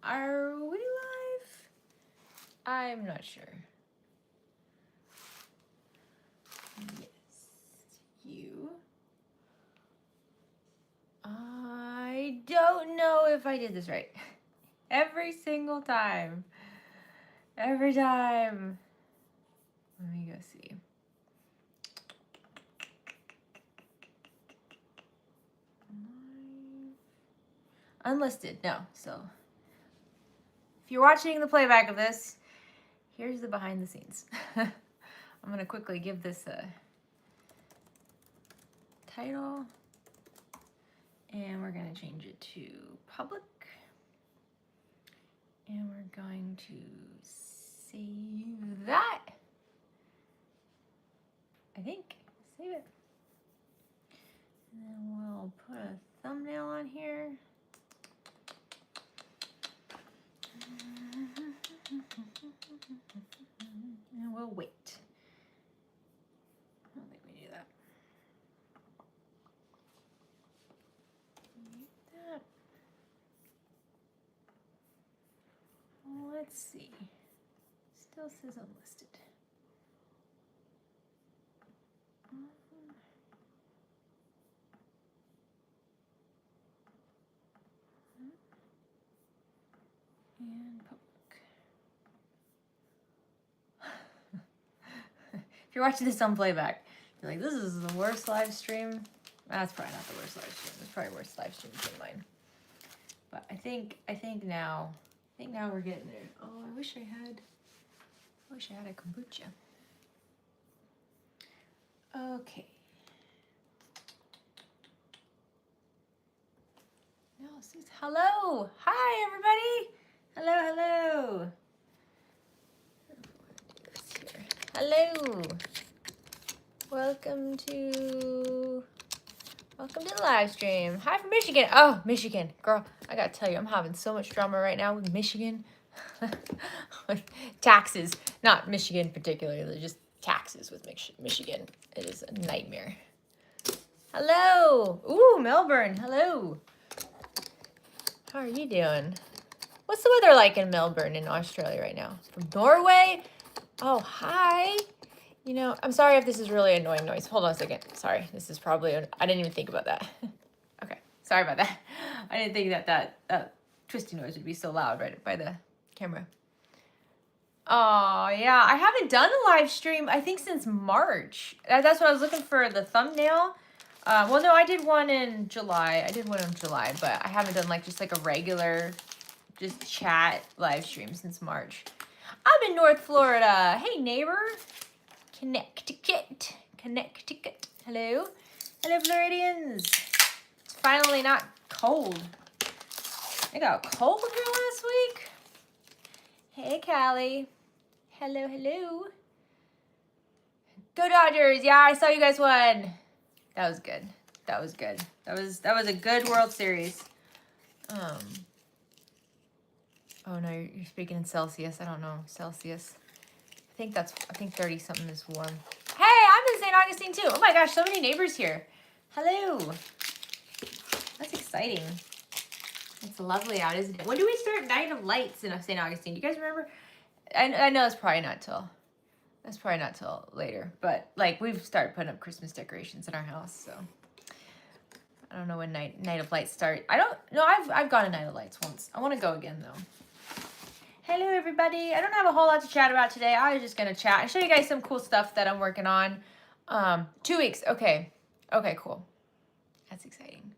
Are we live? I'm not sure. Yes, you. I don't know if I did this right. Every single time. Every time. Let me go see. Unlisted, no. So if you're watching the playback of this, here's the behind the scenes. I'm going to quickly give this a title. And we're going to change it to public. And we're going to save that. I think. Save it. And then we'll put a thumbnail on here. And we'll wait. I don't think we do that. Let's see. Still says unlisted. And public. If you're watching this on playback, you're like, this is the worst live stream. That's probably not the worst live stream. It's probably worse live streams than mine. But I think now we're getting there. Oh, I wish I had a kombucha. Okay. No, it says hello. Hi, everybody. Hello. Hello. Welcome to the live stream. Hi from Michigan. Oh, Michigan. Girl, I gotta tell you, I'm having so much drama right now with Michigan. Taxes. Not Michigan particularly, just taxes with Michigan. It is a nightmare. Hello. Ooh, Melbourne. Hello. How are you doing? What's the weather like in Melbourne in Australia right now? From Norway? Oh, hi. You know, I'm sorry if this is really annoying noise. Hold on a second. Sorry. This is probably, I didn't even think about that. Okay. Sorry about that. I didn't think that twisty noise would be so loud right by the camera. Oh, yeah. I haven't done a live stream, I think, since March. That's what I was looking for, the thumbnail. Well, no, I did one in July. But I haven't done just like a regular just chat live stream since March. I'm in North Florida. Hey, neighbor. Connecticut. Hello. Hello, Floridians. It's finally not cold. It got cold here last week. Hey, Callie. Hello. Go Dodgers. Yeah, I saw you guys won. That was good. That was a good World Series. Oh no, you're speaking in Celsius. I don't know Celsius. I think 30 something is warm. Hey, I'm in St. Augustine too. Oh my gosh, so many neighbors here. Hello. That's exciting. It's lovely out, isn't it? When do we start Night of Lights in St. Augustine? Do you guys remember? I know it's probably not till later, but we've started putting up Christmas decorations in our house, so I don't know when Night of Lights start. I don't know. I've gone to Night of Lights once. I want to go again though. Hello, everybody. I don't have a whole lot to chat about today. I was just going to chat and show you guys some cool stuff that I'm working on. 2 weeks. Okay, cool. That's exciting.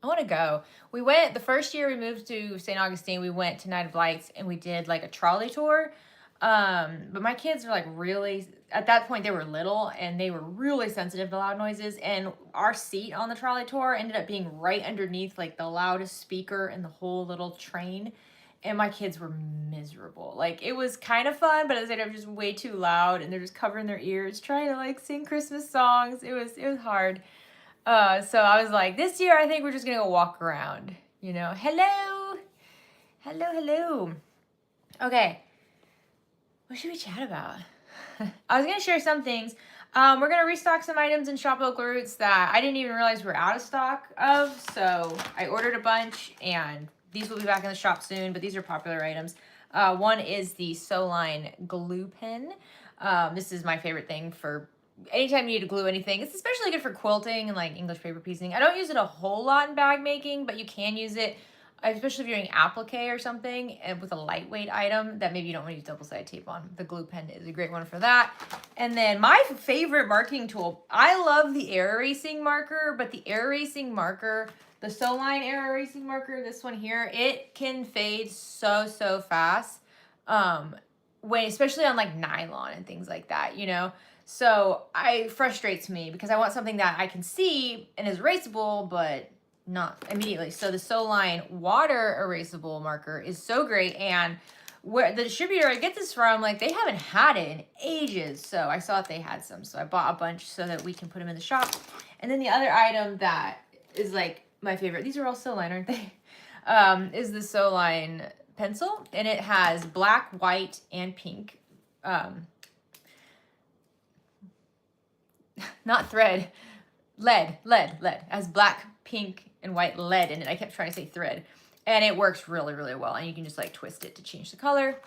I want to go. We went, the first year we moved to St. Augustine, we went to Night of Lights and we did a trolley tour. But my kids are really, at that point they were little and they were really sensitive to loud noises. And our seat on the trolley tour ended up being right underneath the loudest speaker in the whole little train. And my kids were miserable. It was kind of fun, but at the same time, just way too loud. And they're just covering their ears, trying to sing Christmas songs. It was hard. So I was like, this year, I think we're just going to go walk around. Hello. Okay. What should we chat about? I was going to share some things. We're going to restock some items in Shop OklaRoots that I didn't even realize we're out of stock of. So I ordered a bunch and these will be back in the shop soon, but these are popular items. One is the Soline glue pen. This is my favorite thing for anytime you need to glue anything. It's especially good for quilting and like English paper piecing. I don't use it a whole lot in bag making, but you can use it, especially if you're doing applique or something and with a lightweight item that maybe you don't want to use double-sided tape on. The glue pen is a great one for that. And then my favorite marking tool, I love the air erasing marker, but the air erasing marker, the Soline air erasing marker, this one here, it can fade so fast. When, especially on like nylon and things like that, you know? So it frustrates me because I want something that I can see and is erasable, but not immediately. So the Soline water erasable marker is so great. And where the distributor I get this from, like they haven't had it in ages. So I saw that they had some. So I bought a bunch so that we can put them in the shop. And then the other item that is like my favorite, these are all Soline, aren't they? Is the Soline pencil. And it has black, white, and pink. Not thread, lead. It has black, pink, and white lead in it. I kept trying to say thread. And it works really well. And you can just like twist it to change the color.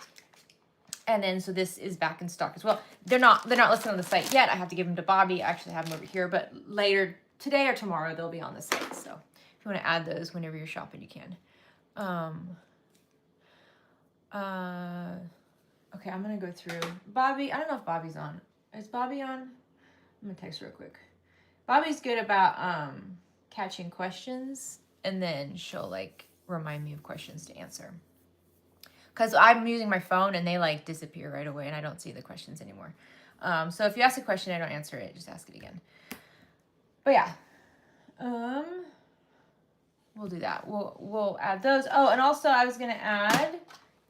And then, so this is back in stock as well. They're not listed on the site yet. I have to give them to Bobby. I actually have them over here, but later today or tomorrow, they'll be on the site. So if you want to add those whenever you're shopping, you can. Okay, I'm going to go through Bobby. I don't know if Bobby's on. Is Bobby on? I'm gonna text real quick. Bobby's good about catching questions, and then she'll like remind me of questions to answer. Because I'm using my phone and they like disappear right away and I don't see the questions anymore. So if you ask a question and I don't answer it, just ask it again. But yeah. We'll do that. We'll add those. Oh, and also I was gonna add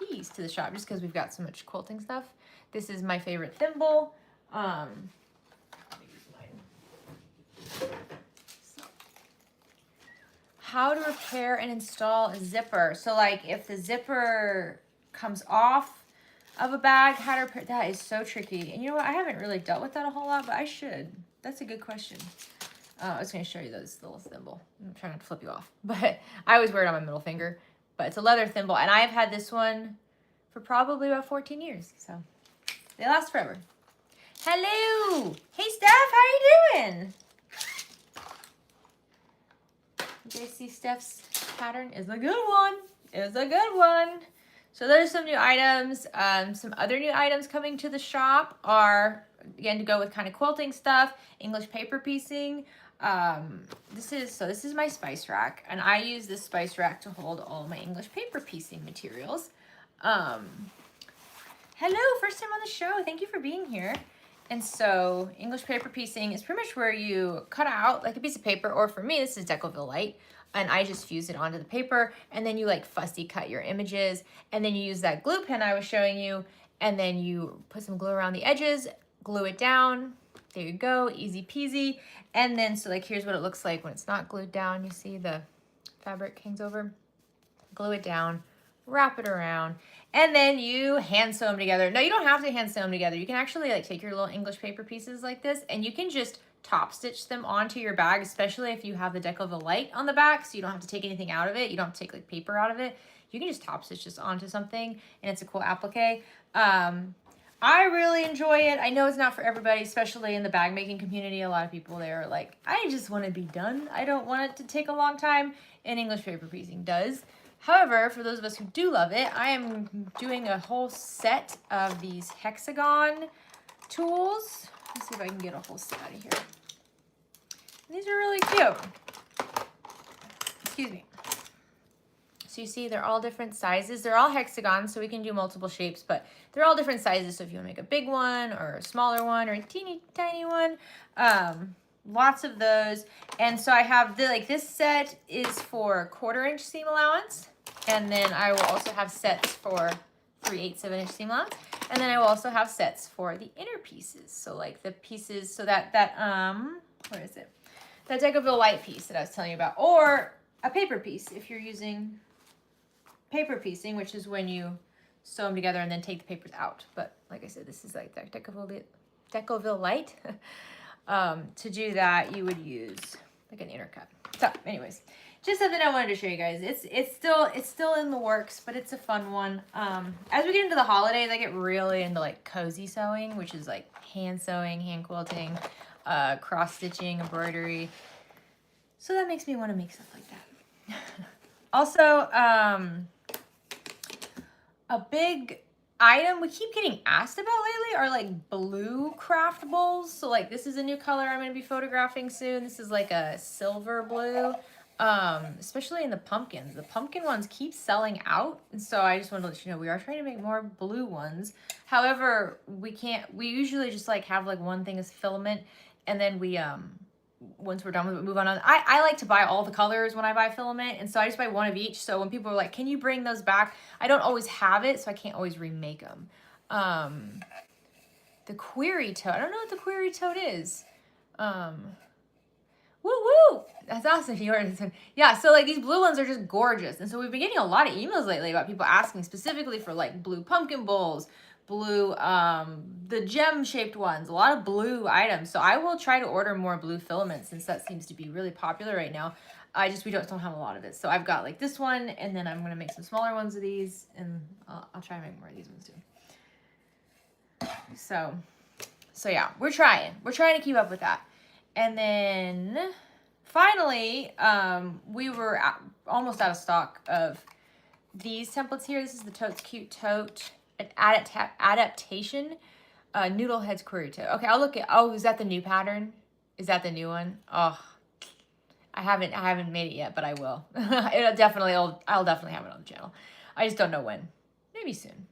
these to the shop just because we've got so much quilting stuff. This is my favorite thimble. How to repair and install a zipper. So like if the zipper comes off of a bag, how to repair, that is so tricky. And you know what, I haven't really dealt with that a whole lot, but I should. That's a good question. I was going to show you this little thimble. I'm trying not to flip you off, but I always wear it on my middle finger. But it's a leather thimble, and I've had this one for probably about 14 years. So they last forever. Hello. Hey, Steph, how are you doing? You guys see Steph's pattern? Is a good one. Is a good one. So those are some new items. Some other new items coming to the shop are, again, to go with kind of quilting stuff, English paper piecing. This is my spice rack, and I use this spice rack to hold all my English paper piecing materials. Hello, first time on the show. Thank you for being here. And so English paper piecing is pretty much where you cut out like a piece of paper, or for me, this is Decoville Light, and I just fuse it onto the paper, and then you like fussy cut your images, and then you use that glue pen I was showing you, and then you put some glue around the edges, glue it down. There you go, easy peasy. And then, so like, here's what it looks like when it's not glued down. You see the fabric hangs over, glue it down, wrap it around, and then you hand sew them together. No, you don't have to hand sew them together. You can actually like take your little English paper pieces like this, and you can just top stitch them onto your bag, especially if you have the Decoville Light on the back, so you don't have to take anything out of it. You don't have to take like paper out of it. You can just top stitch this onto something, and it's a cool applique. I really enjoy it. I know it's not for everybody, especially in the bag making community. A lot of people there are like, I just want to be done. I don't want it to take a long time, and English paper piecing does. However, for those of us who do love it, I am doing a whole set of these hexagon tools. Let's see if I can get a whole set out of here. These are really cute. Excuse me. So you see, they're all different sizes. They're all hexagons, so we can do multiple shapes, but they're all different sizes. So if you want to make a big one or a smaller one or a teeny tiny one, lots of those. And so I have this set is for 1/4 inch seam allowance. And then I will also have sets for 3/8 of an inch seam allowance. And then I will also have sets for the inner pieces. So like the pieces, so that where is it? That Decoville Light piece that I was telling you about, or a paper piece if you're using paper piecing, which is when you sew them together and then take the papers out. But like I said, this is like that Decoville Light. To do that, you would use like an intercut. So anyways, just something I wanted to show you guys. It's still in the works, but it's a fun one. As we get into the holidays, I get really into like cozy sewing, which is like hand sewing, hand quilting, cross stitching, embroidery. So that makes me want to make stuff like that. Also, a big item we keep getting asked about lately are like blue craft bowls. So like this is a new color I'm going to be photographing soon. This is like a silver blue, especially in the pumpkins. The pumpkin ones keep selling out, and so I just want to let you know we are trying to make more blue ones. However, we usually just like have like one thing as filament, and then we once we're done with it, move on. I like to buy all the colors when I buy filament, and so I just buy one of each. So when people are like, can you bring those back? I don't always have it, so I can't always remake them. The query tote. I don't know what the query tote is. Woo woo! That's awesome. Yeah, so like these blue ones are just gorgeous. And so we've been getting a lot of emails lately about people asking specifically for like blue pumpkin bowls, blue, the gem-shaped ones, a lot of blue items. So I will try to order more blue filaments since that seems to be really popular right now. We don't have a lot of it. So I've got like this one, and then I'm going to make some smaller ones of these, and I'll try to make more of these ones too. So yeah, we're trying to keep up with that. And then finally, we were almost out of stock of these templates here. This is the Totes Cute Tote, an adaptation, noodle heads query tote. Okay, I'll look at, oh, is that the new pattern? Is that the new one? Oh, I haven't made it yet, but I will. I'll definitely have it on the channel. I just don't know when. Maybe soon.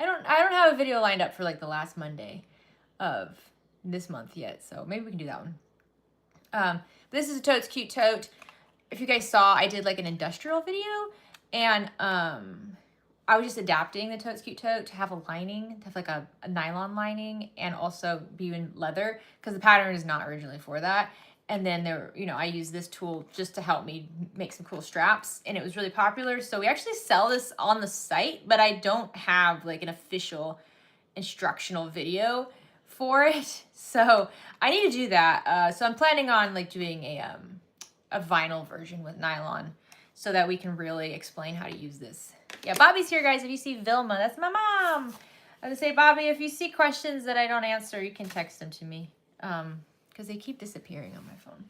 I don't have a video lined up for like the last Monday of this month yet, so maybe we can do that one. This is a Totes Cute Tote. If you guys saw, I did like an industrial video, and I was just adapting the Totes Cute Tote to have a lining, to have like a nylon lining, and also be in leather, because the pattern is not originally for that. And then I used this tool just to help me make some cool straps, and it was really popular. So we actually sell this on the site, but I don't have like an official instructional video for it. So I need to do that. So I'm planning on like doing a vinyl version with nylon so that we can really explain how to use this. Yeah, Bobby's here, guys. If you see Vilma, that's my mom. I would say, Bobby, if you see questions that I don't answer, you can text them to me. Because they keep disappearing on my phone.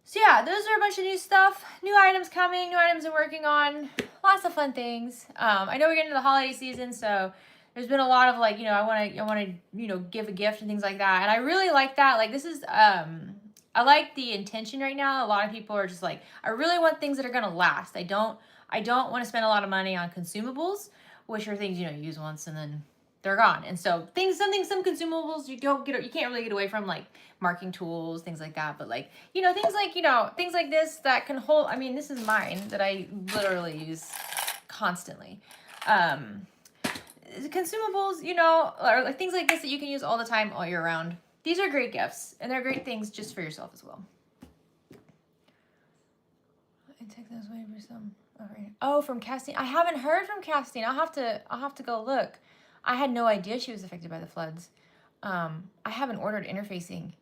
So yeah, those are a bunch of new stuff. New items coming, new items I'm working on. Lots of fun things. I know we're getting into the holiday season, so there's been a lot of like, I want to, give a gift and things like that. And I really like that. Like this is, I like the intention right now. A lot of people are just like, I really want things that are going to last. I don't want to spend a lot of money on consumables, which are things, you use once and then they're gone. And so some consumables you can't really get away from, like marking tools, things like that. But like, things like this that can hold, this is mine that I literally use constantly. Consumables, or like things like this that you can use all the time, all year round. These are great gifts, and they're great things just for yourself as well. I take those away for some. All right. Oh, from Castine. I haven't heard from Castine. I'll have to go look. I had no idea she was affected by the floods. I haven't ordered interfacing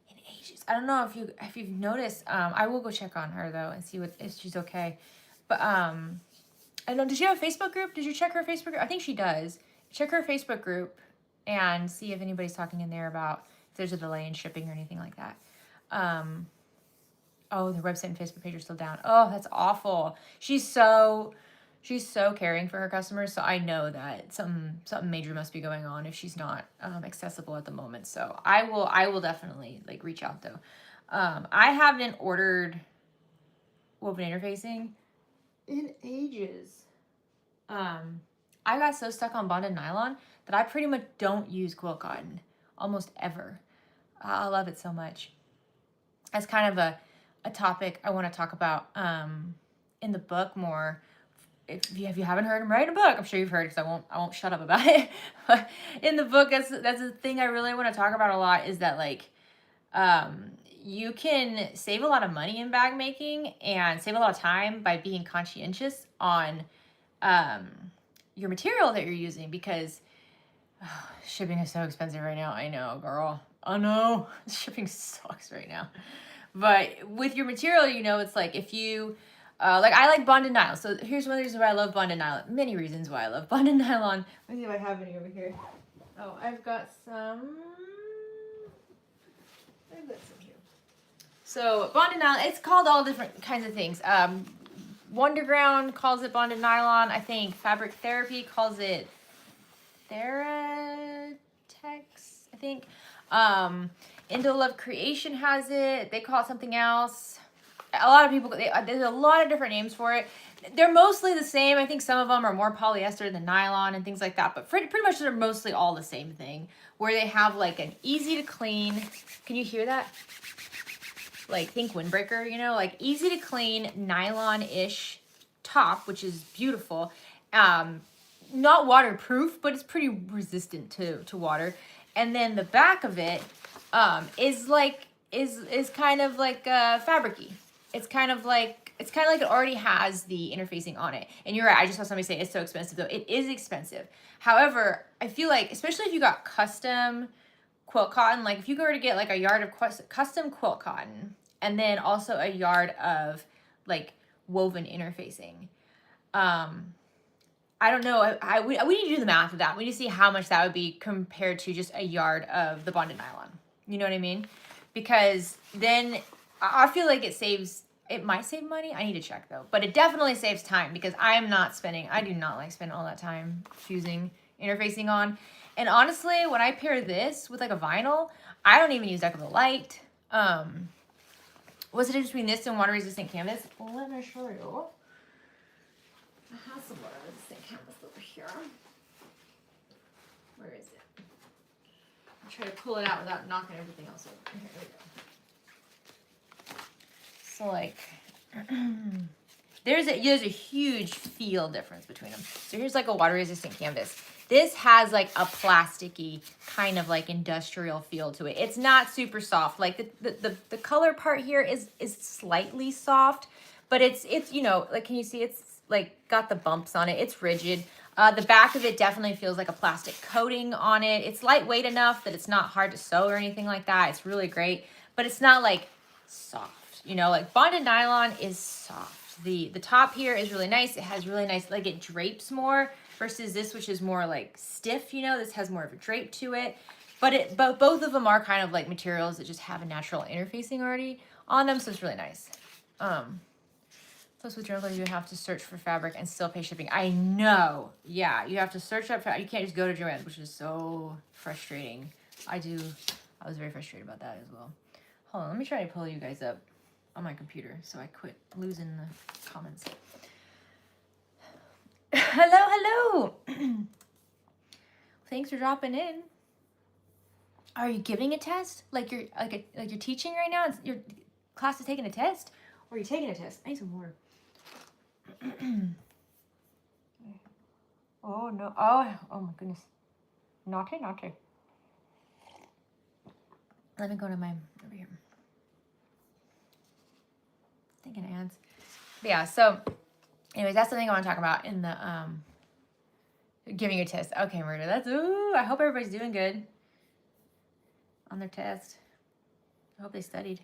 in ages. I don't know if you've noticed. I will go check on her though and see if she's okay. But I don't know. Does she have a Facebook group? Did you check her Facebook group? I think she does. Check her Facebook group and see if anybody's talking in there about if there's a delay in shipping or anything like that. Oh, the website and Facebook page are still down. Oh, that's awful. She's so caring for her customers, so I know that something major must be going on if she's not accessible at the moment. So I will definitely like reach out though. I haven't ordered woven interfacing in ages. I got so stuck on bonded nylon that I pretty much don't use quilt cotton almost ever. I love it so much. That's kind of a topic I want to talk about in the book more. If you haven't heard him write a book, I'm sure you've heard, because I won't shut up about it. But in the book, that's the thing I really want to talk about a lot, is that like you can save a lot of money in bag making and save a lot of time by being conscientious on your material that you're using, because shipping is so expensive right now. I know, girl. Oh no, shipping sucks right now. But with your material, you know, it's like if you, like I like bonded nylon. So here's one of the reasons why I love bonded nylon. Many reasons why I love bonded nylon. Let me see if I have any over here. Oh, I've got some. I've got some here. So bonded nylon, it's called all different kinds of things. Wonderground calls it bonded nylon. I think Fabric Therapy calls it Theratex, I think. Indo Love Creation has it. They call it something else. A lot of people, there's a lot of different names for it. They're mostly the same. I think some of them are more polyester than nylon and things like that. But pretty much they're mostly all the same thing. Where they have like an easy to clean. Can you hear that? Like think windbreaker, you know, like easy to clean nylon-ish top, which is beautiful. Not waterproof, but it's pretty resistant to water. And then the back of it is kind of like fabricy. It's kind of like it already has the interfacing on it. And you're right, I just saw somebody say it's so expensive though. It is expensive. However, I feel like especially if you got custom quilt cotton, like if you go to get like a yard of custom quilt cotton and then also a yard of like woven interfacing. I don't know. We need to do the math of that. We need to see how much that would be compared to just a yard of the bonded nylon. You know what I mean? Because then I feel like it might save money. I need to check though. But it definitely saves time because I do not like spending all that time fusing, interfacing on. And honestly, when I pair this with like a vinyl, I don't even use Decibel Light. What's the difference between this and water resistant canvas? Well, let me show you. I have some water resistant canvas over here. Where is it? I'll try to pull it out without knocking everything else over. Here we go. So like, there's a huge feel difference between them. So here's like a water resistant canvas. This has like a plasticky kind of like industrial feel to it. It's not super soft. Like the color part here is slightly soft, but it's you know, like can you see it's like got the bumps on it. It's rigid. The back of it definitely feels like a plastic coating on it. It's lightweight enough that it's not hard to sew or anything like that. It's really great, but it's not like soft, you know, like bonded nylon is soft. The top here is really nice. It has really nice, like it drapes more versus this, which is more like stiff, you know, this has more of a drape to it, but both of them are kind of like materials that just have a natural interfacing already on them. So it's really nice. Plus with journal, you have to search for fabric and still pay shipping. I know. Yeah, you have to search up fabric. You can't just go to Joann, which is so frustrating. I was very frustrated about that as well. Hold on, let me try to pull you guys up on my computer so I quit losing the comments. Hello. Thanks for dropping in. Are you giving a test? Like you're you're teaching right now? Your class is taking a test? Or are you taking a test? I need some water. Oh no. Oh my goodness. Naughty. Let me go to my over here. Thinking of ads. But yeah, so anyways, that's something I want to talk about in the giving a test. Okay, Murder. I hope everybody's doing good on their test. I hope they studied.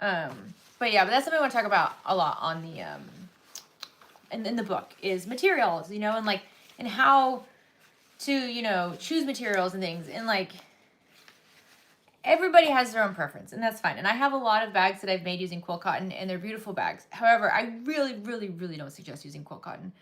But that's something I want to talk about a lot on the in the book is materials, you know, and how to, you know, choose materials and things, and like everybody has their own preference, and that's fine. And I have a lot of bags that I've made using quilt cotton, and they're beautiful bags. However, I really don't suggest using quilt cotton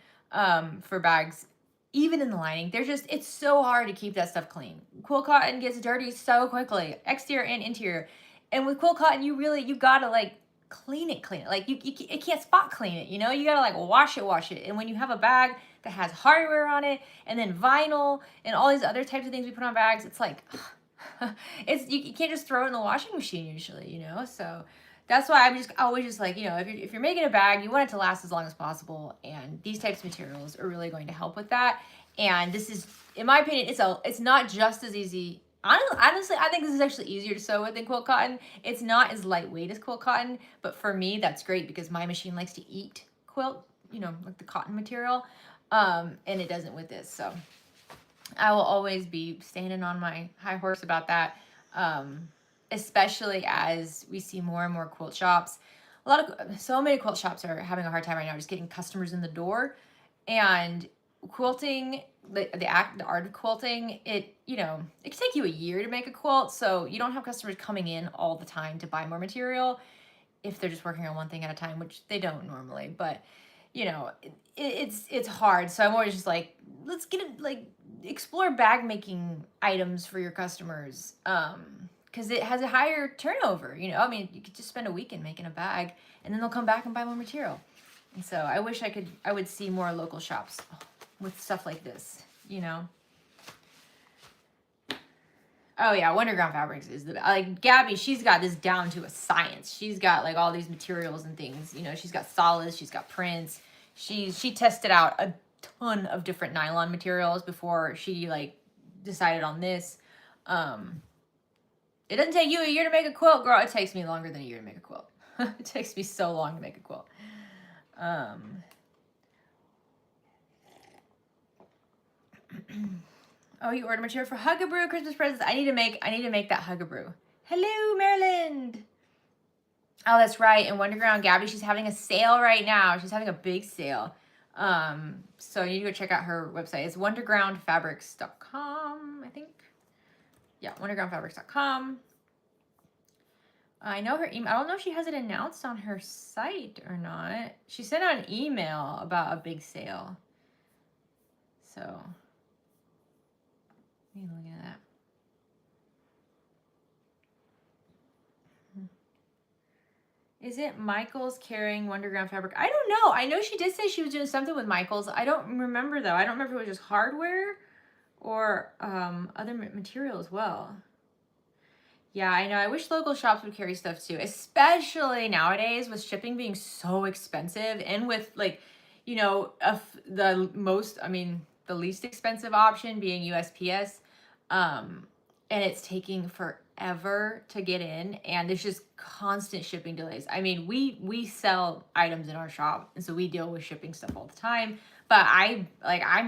for bags, even in the lining. It's so hard to keep that stuff clean. Quilt cotton gets dirty so quickly, exterior and interior. And with quilt cotton, you gotta like clean it. Like it can't spot clean it, you know? You gotta like wash it. And when you have a bag that has hardware on it, and then vinyl, and all these other types of things we put on bags, it's like, you can't just throw it in the washing machine usually, you know? So that's why I'm always just like, you know, if you're making a bag, you want it to last as long as possible. And these types of materials are really going to help with that. And this is, in my opinion, it's not just as easy. Honestly, I think this is actually easier to sew with than quilt cotton. It's not as lightweight as quilt cotton, but for me, that's great because my machine likes to eat quilt, you know, like the cotton material, and it doesn't with this. So I will always be standing on my high horse about that. especially as we see more and more quilt shops. So many quilt shops are having a hard time right now just getting customers in the door. And quilting, the art of quilting, it can take you a year to make a quilt, so you don't have customers coming in all the time to buy more material if they're just working on one thing at a time, which they don't normally. But it's hard, so I'm always just like, let's get it, like, explore bag making items for your customers, because it has a higher turnover. I mean, you could just spend a weekend making a bag and then they'll come back and buy more material. And so I wish I would see more local shops with stuff like this, Oh yeah, Wonderground Fabrics is like Gabby. She's got this down to a science. She's got like all these materials and things. She's got solids. She's got prints. She tested out a ton of different nylon materials before she like decided on this. It doesn't take you a year to make a quilt, girl. It takes me longer than a year to make a quilt. It takes me so long to make a quilt. Oh, you ordered material for Hugabrew Christmas presents. I need to make that Hugabrew. Hello, Maryland. Oh, that's right. In Wonderground, Gabby, she's having a sale right now. She's having a big sale. So you need to go check out her website. It's wondergroundfabrics.com, I think. Yeah, wondergroundfabrics.com. I know her email. I don't know if she has it announced on her site or not. She sent out an email about a big sale. So, let me look at that. Is it Michael's carrying Wonderground fabric? I don't know. I know she did say she was doing something with Michael's. I don't remember, though. I don't remember if it was just hardware or other material as well. Yeah, I know. I wish local shops would carry stuff too, especially nowadays with shipping being so expensive, and with like, the least expensive option being USPS, and it's taking forever to get in, and there's just constant shipping delays. I mean, we sell items in our shop, and so we deal with shipping stuff all the time. But I'm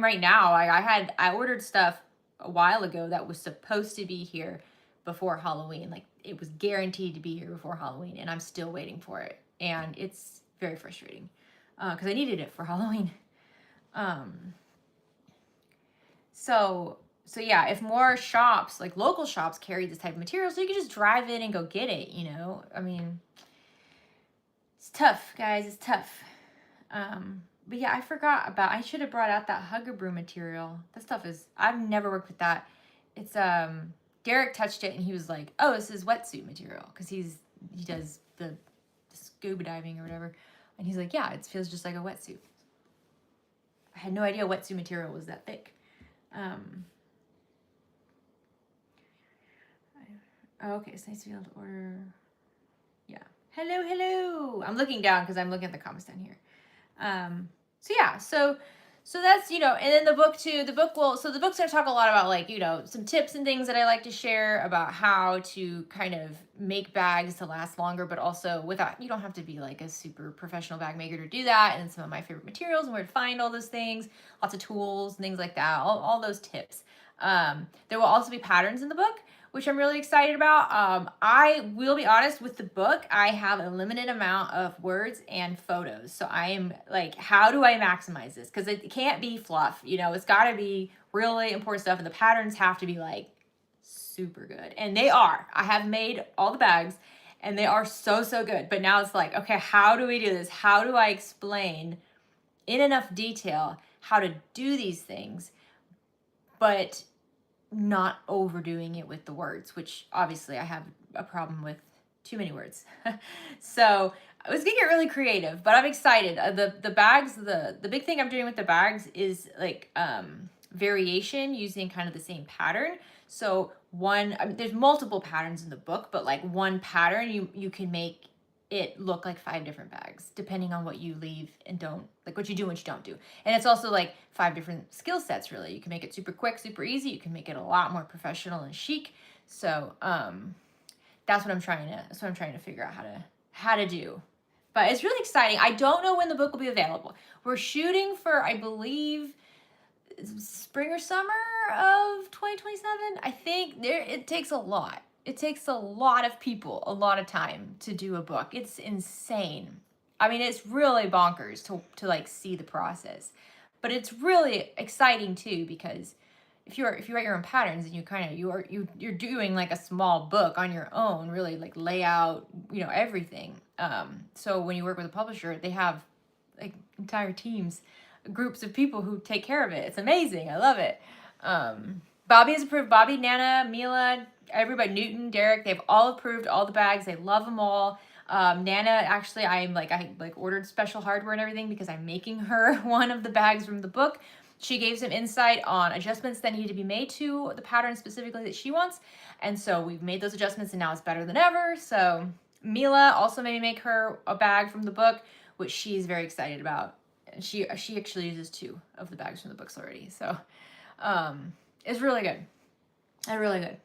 right now, I ordered stuff a while ago that was supposed to be here before Halloween. Like, it was guaranteed to be here before Halloween, and I'm still waiting for it. And it's very frustrating because I needed it for Halloween. So yeah, if more shops, like local shops, carry this type of material, so you can just drive in and go get it, I mean, it's tough, guys. It's tough. But yeah, I should have brought out that Hugabrew material. That stuff I've never worked with that. It's, Derek touched it and he was like, oh, this is wetsuit material, because he does the scuba diving or whatever. And he's like, yeah, it feels just like a wetsuit. I had no idea wetsuit material was that thick. Okay, it's nice to be able to order. Yeah. Hello. I'm looking down because I'm looking at the comments down here. So that's, and then the book too, the book's going to talk a lot about, like, some tips and things that I like to share about how to kind of make bags to last longer, but also you don't have to be like a super professional bag maker to do that. And some of my favorite materials and where to find all those things, lots of tools and things like that, all those tips. There will also be patterns in the book, which I'm really excited about. I will be honest, with the book, I have a limited amount of words and photos. So I am like, how do I maximize this? Because it can't be fluff, it's got to be really important stuff. And the patterns have to be like super good. And they are. I have made all the bags and they are so good. But now it's like, okay, how do we do this? How do I explain in enough detail how to do these things, but not overdoing it with the words, which obviously I have a problem with too many words. So I was gonna get really creative, but I'm excited. The bags, the big thing I'm doing with the bags is like variation using kind of the same pattern. So there's multiple patterns in the book, but like one pattern, you can make it look like 5 different bags, depending on what you leave and don't, like what you do and what you don't do. And it's also like 5 different skill sets, really. You can make it super quick, super easy. You can make it a lot more professional and chic. So that's what I'm trying to figure out how to do. But it's really exciting. I don't know when the book will be available. We're shooting for, I believe, spring or summer of 2027. I think it takes a lot. it takes a lot of people, a lot of time to do a book. It's insane. I mean, it's really bonkers to like see the process, but it's really exciting too, because if you write your own patterns and you kind of you're doing like a small book on your own, really like layout, everything. So when you work with a publisher, they have like entire teams, groups of people who take care of it. It's amazing. I love it. Bobby is approved. Bobby, Nana, Mila, everybody, Newton, Derek, they've all approved all the bags. They love them all. Nana, actually, I ordered special hardware and everything because I'm making her one of the bags from the book. She gave some insight on adjustments that need to be made to the pattern specifically that she wants. And so we've made those adjustments and now it's better than ever. So Mila also made me make her a bag from the book, which she's very excited about. And she actually uses 2 of the bags from the books already. So it's really good. Really good.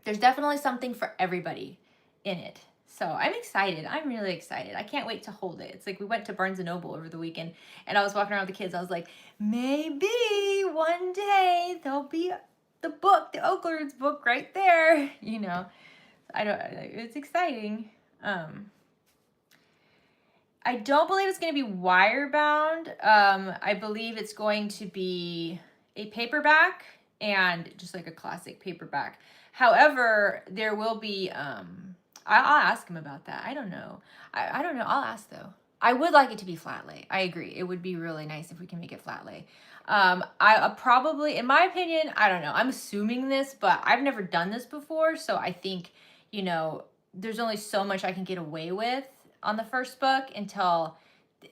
There's definitely something for everybody in it. So I'm excited. I'm really excited. I can't wait to hold it. It's like we went to Barnes & Noble over the weekend and I was walking around with the kids. I was like, maybe one day there'll be the book, the OklaRoots book right there. It's exciting. I don't believe it's going to be wire bound. I believe it's going to be a paperback and just like a classic paperback. However, there will be, I'll ask him about that. I don't know. I don't know. I'll ask though. I would like it to be flat lay. I agree. It would be really nice if we can make it flat lay. I probably, in my opinion, I don't know. I'm assuming this, but I've never done this before. So I think, there's only so much I can get away with on the first book until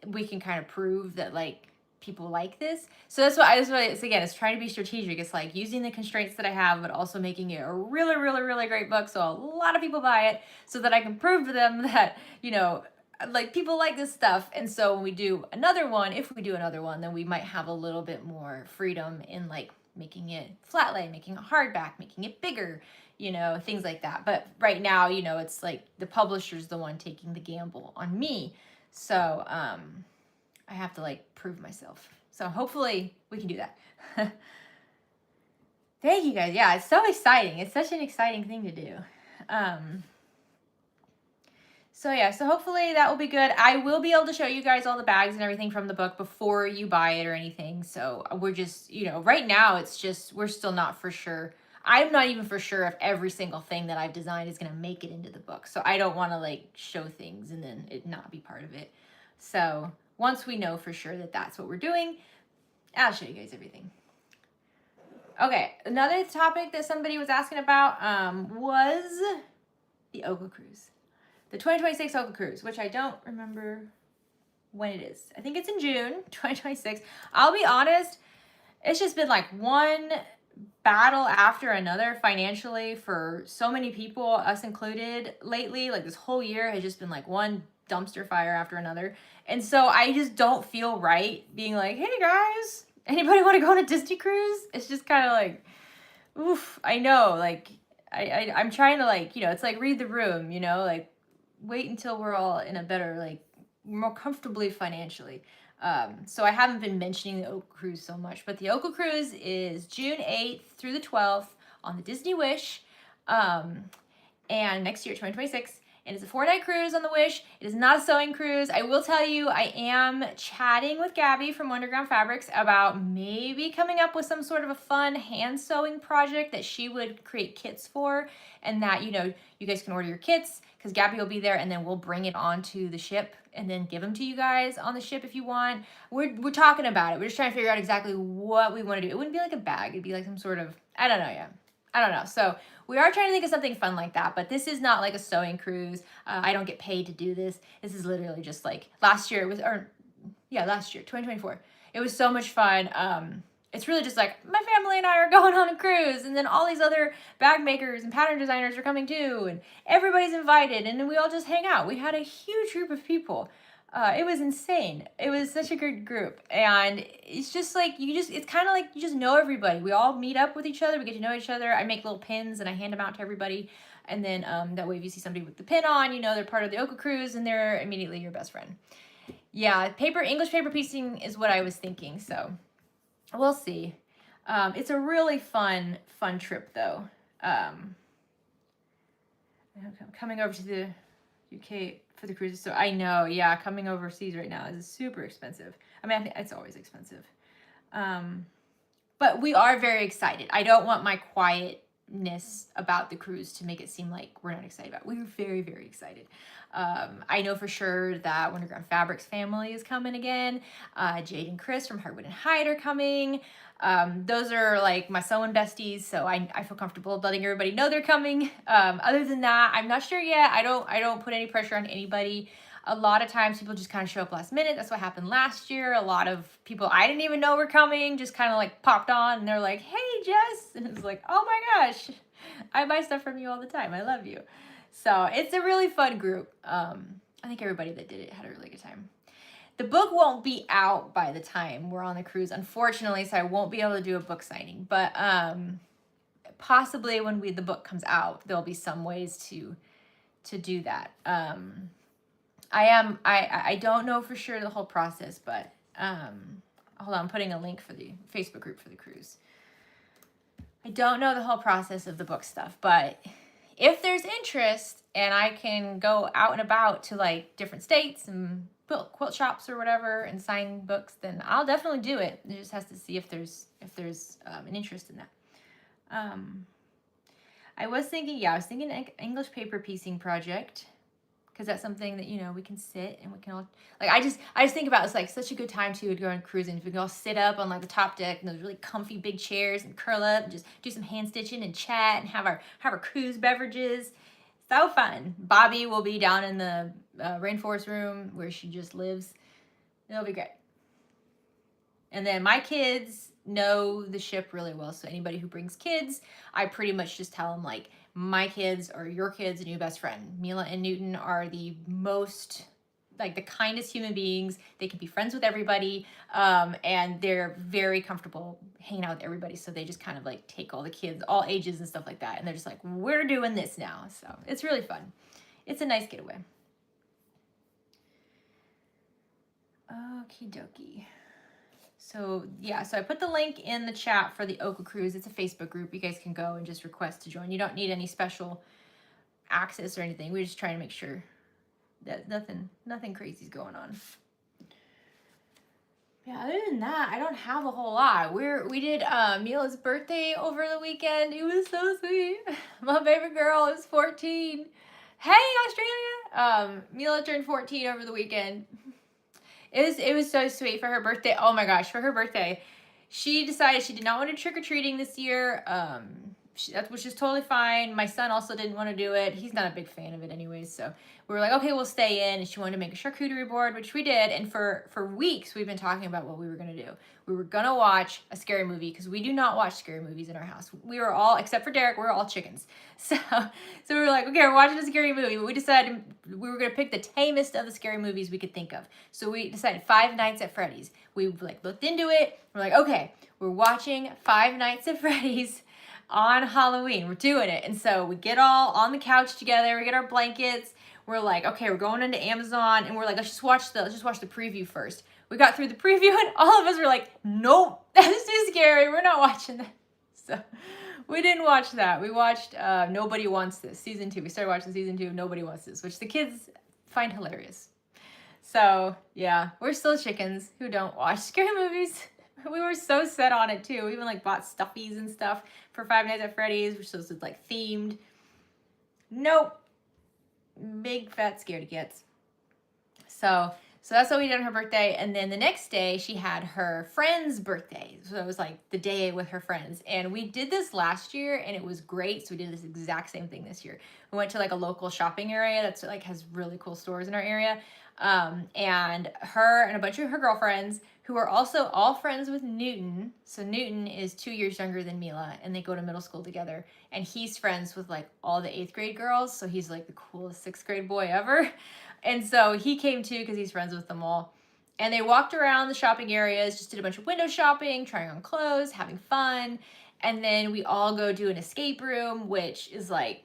we can kind of prove that like people like this. So that's why it's trying to be strategic. It's like using the constraints that I have, but also making it a really, really, really great book. So a lot of people buy it so that I can prove to them that, like people like this stuff. And so when we do another one, if we do another one, then we might have a little bit more freedom in like making it flat lay, making it hardback, making it bigger, things like that. But right now, it's like the publisher's the one taking the gamble on me. So, I have to like prove myself. So hopefully we can do that. Thank you guys. Yeah, it's so exciting. It's such an exciting thing to do. So hopefully that will be good. I will be able to show you guys all the bags and everything from the book before you buy it or anything. So we're just, right now it's just, we're still not for sure. I'm not even for sure if every single thing that I've designed is going to make it into the book. So I don't want to like show things and then it not be part of it. So once we know for sure that that's what we're doing, I'll show you guys everything. Okay, another topic that somebody was asking about was the OklaRoots. The 2026 OklaRoots, which I don't remember when it is. I think it's in June 2026. I'll be honest, it's just been like one battle after another financially for so many people, us included, lately. Like this whole year has just been like one dumpster fire after another. And so I just don't feel right being like, hey guys, anybody want to go on a Disney cruise? It's just kind of like, oof, I know, like, I'm trying to like, it's like read the room, like wait until we're all in a better, like more comfortably financially. So I haven't been mentioning the OklaRoots so much, but the OklaRoots is June 8th through the 12th on the Disney Wish. And next year, 2026. And it's a 4-night cruise on the Wish. It is not a sewing cruise. I will tell you, I am chatting with Gabby from Wonderground Fabrics about maybe coming up with some sort of a fun hand sewing project that she would create kits for, and that, you guys can order your kits because Gabby will be there, and then we'll bring it onto the ship and then give them to you guys on the ship if you want. We're talking about it. We're just trying to figure out exactly what we want to do. It wouldn't be like a bag. It'd be like some sort of, I don't know yet. I don't know. So we are trying to think of something fun like that, but this is not like a sewing cruise. I don't get paid to do this. This is literally just like last year, 2024. It was so much fun. It's really just like my family and I are going on a cruise, and then all these other bag makers and pattern designers are coming too, and everybody's invited, and then we all just hang out. We had a huge group of people. It was insane. It was such a good group. And it's just like, it's kind of like you just know everybody. We all meet up with each other. We get to know each other. I make little pins and I hand them out to everybody. And then that way if you see somebody with the pin on, they're part of the OklaRoots and they're immediately your best friend. Yeah, English paper piecing is what I was thinking. So we'll see. It's a really fun trip though. coming over to the UK for the cruises. So I know, yeah, coming overseas right now is super expensive. I mean, I think it's always expensive. But we are very excited. I don't want my quietness about the cruise to make it seem like we're not excited about it. We're very, very excited. I know for sure that Wonderground Fabrics family is coming again. Jade and Chris from Hardwood and Hyde are coming. Those are like my sewing besties, so I feel comfortable letting everybody know they're coming. Other than that, I'm not sure yet. I don't put any pressure on anybody. A lot of times people just kind of show up last minute. That's what happened last year. A lot of people I didn't even know were coming just kind of like popped on and they're like, hey, Jess. And it's like, oh my gosh, I buy stuff from you all the time. I love you. So it's a really fun group. I think everybody that did it had a really good time. The book won't be out by the time we're on the cruise, unfortunately, so I won't be able to do a book signing. But possibly when the book comes out, there'll be some ways to do that. I don't know for sure the whole process, but hold on, I'm putting a link for the Facebook group for the cruise. I don't know the whole process of the book stuff, but if there's interest and I can go out and about to like different states and quilt shops or whatever and sign books, then I'll definitely do it. It just has to see if there's an interest in that. I was thinking English paper piecing project, because that's something that, you know, we can sit and we can all, like, I just think about it's like such a good time to go on cruising. If we can all sit up on like the top deck and those really comfy big chairs and curl up and just do some hand stitching and chat and have our cruise beverages. So fun. Bobby will be down in the rainforest room where she just lives. It'll be great. And then my kids know the ship really well. So anybody who brings kids, I pretty much just tell them like, my kids are your kids and your best friend. Mila and Newton are the most, like, the kindest human beings. They can be friends with everybody, and they're very comfortable hanging out with everybody. So they just kind of like take all the kids, all ages and stuff like that, and they're just like, we're doing this now. So it's really fun. It's a nice getaway. Okie dokie. So yeah, so I put the link in the chat for the Okla Cruise. It's a Facebook group. You guys can go and just request to join. You don't need any special access or anything. We're just trying to make sure that nothing crazy is going on. Yeah, other than that, I don't have a whole lot. We did Mila's birthday over the weekend. It was so sweet. My favorite girl is 14. Hey, Australia! Mila turned 14 over the weekend. It was so sweet for her birthday. Oh my gosh, for her birthday, she decided she did not want to trick-or-treating this year. That was just totally fine. My son also didn't want to do it. He's not a big fan of it anyways, so we were like, okay, we'll stay in. And she wanted to make a charcuterie board, which we did. And for weeks, we've been talking about what we were going to do. We were going to watch a scary movie because we do not watch scary movies in our house. We were all, except for Derek, we're all chickens. So we were like, okay, we're watching a scary movie. But we decided we were going to pick the tamest of the scary movies we could think of. So we decided Five Nights at Freddy's. We like looked into it. We're like, okay, we're watching Five Nights at Freddy's on Halloween. We're doing it. And so we get all on the couch together. We get our blankets. We're like, okay, we're going into Amazon, and we're like, let's just watch the preview first. We got through the preview, and all of us were like, nope, that's too scary. We're not watching that. So we didn't watch that. We watched Nobody Wants This, season 2. We started watching season 2 of Nobody Wants This, which the kids find hilarious. So yeah, we're still chickens who don't watch scary movies. We were so set on it too. We even like bought stuffies and stuff for Five Nights at Freddy's, which was like themed. Nope. Big fat scaredy cats. So that's what we did on her birthday. And then the next day she had her friend's birthday. So it was like the day with her friends. And we did this last year and it was great. So we did this exact same thing this year. We went to like a local shopping area that's like has really cool stores in our area. And her and a bunch of her girlfriends who are also all friends with Newton. So Newton is 2 years younger than Mila and they go to middle school together. And he's friends with like all the 8th grade girls. So he's like the coolest 6th grade boy ever. And so he came too because he's friends with them all. And they walked around the shopping areas, just did a bunch of window shopping, trying on clothes, having fun. And then we all go do an escape room, which is like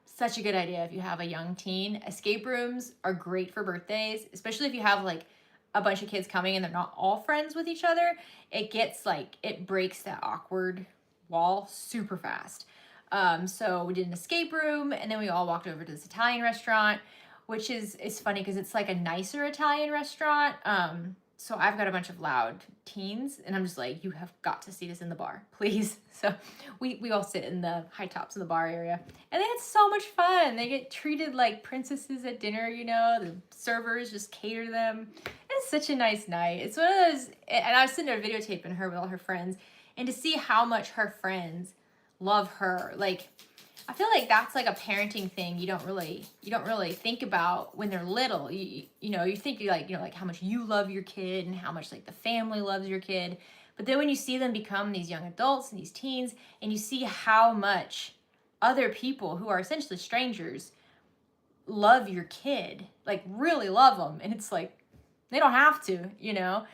such a good idea if you have a young teen. Escape rooms are great for birthdays, especially if you have like a bunch of kids coming and they're not all friends with each other. It gets like, it breaks that awkward wall super fast. So we did an escape room, and then we all walked over to this Italian restaurant, which is funny because it's like a nicer Italian restaurant. So I've got a bunch of loud teens, and I'm just like, you have got to see this in the bar, please. So we all sit in the high tops of the bar area, and they had so much fun. They get treated like princesses at dinner, you know. The servers just cater them. It's such a nice night. It's one of those, and I was sitting there videotaping her with all her friends, and to see how much her friends love her, like, I feel like that's like a parenting thing you don't really think about when they're little. You know, you think like how much you love your kid and how much like the family loves your kid. But then when you see them become these young adults and these teens, and you see how much other people who are essentially strangers love your kid, like really love them, and it's like they don't have to, you know.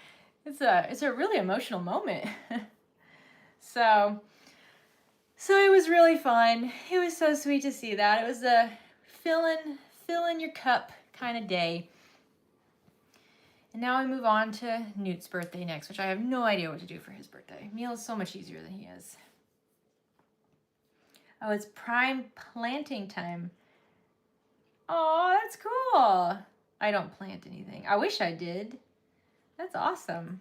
It's a really emotional moment. So it was really fun. It was so sweet to see that. It was a fill in your cup kind of day. And now we move on to Newt's birthday next, which I have no idea what to do for his birthday. Meal is so much easier than he is. Oh, it's prime planting time. Oh, that's cool. I don't plant anything. I wish I did. That's awesome.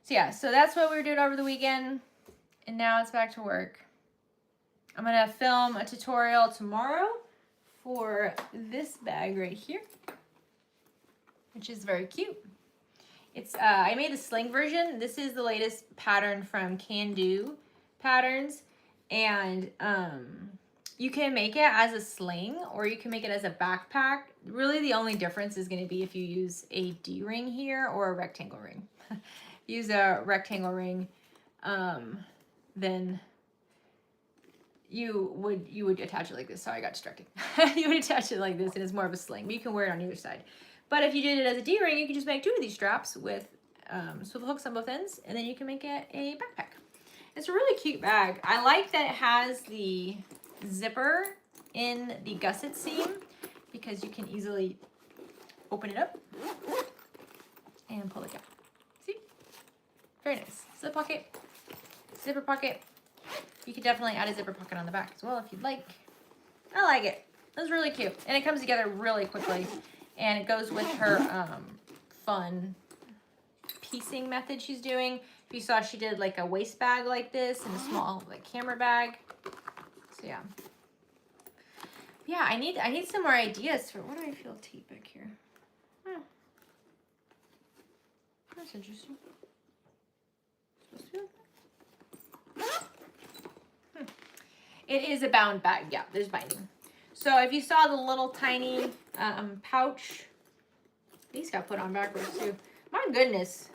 So yeah, so that's what we were doing over the weekend. And now it's back to work. I'm gonna film a tutorial tomorrow for this bag right here, which is very cute. It's I made the sling version. This is the latest pattern from Can Do Patterns, and you can make it as a sling or you can make it as a backpack. Really, the only difference is going to be if you use a D-ring here or a rectangle ring. Use a rectangle ring, then you would attach it like this. Sorry, I got distracted. You would attach it like this, and it's more of a sling, but you can wear it on either side. But if you did it as a D-ring, you can just make 2 of these straps with swivel hooks on both ends, and then you can make it a backpack. It's a really cute bag. I like that it has the zipper in the gusset seam because you can easily open it up and pull it down. See? Very nice. Zip pocket, zipper pocket. You could definitely add a zipper pocket on the back as well if you'd like. I like it. It's really cute. And it comes together really quickly. And it goes with her fun piecing method she's doing. If you saw, she did like a waist bag like this and a small like camera bag. So yeah. Yeah, I need some more ideas for, what do I feel tape back here? That's interesting. Supposed to be like that? It is a bound bag. Yeah, there's binding. So if you saw the little tiny pouch, these got put on backwards too. My goodness.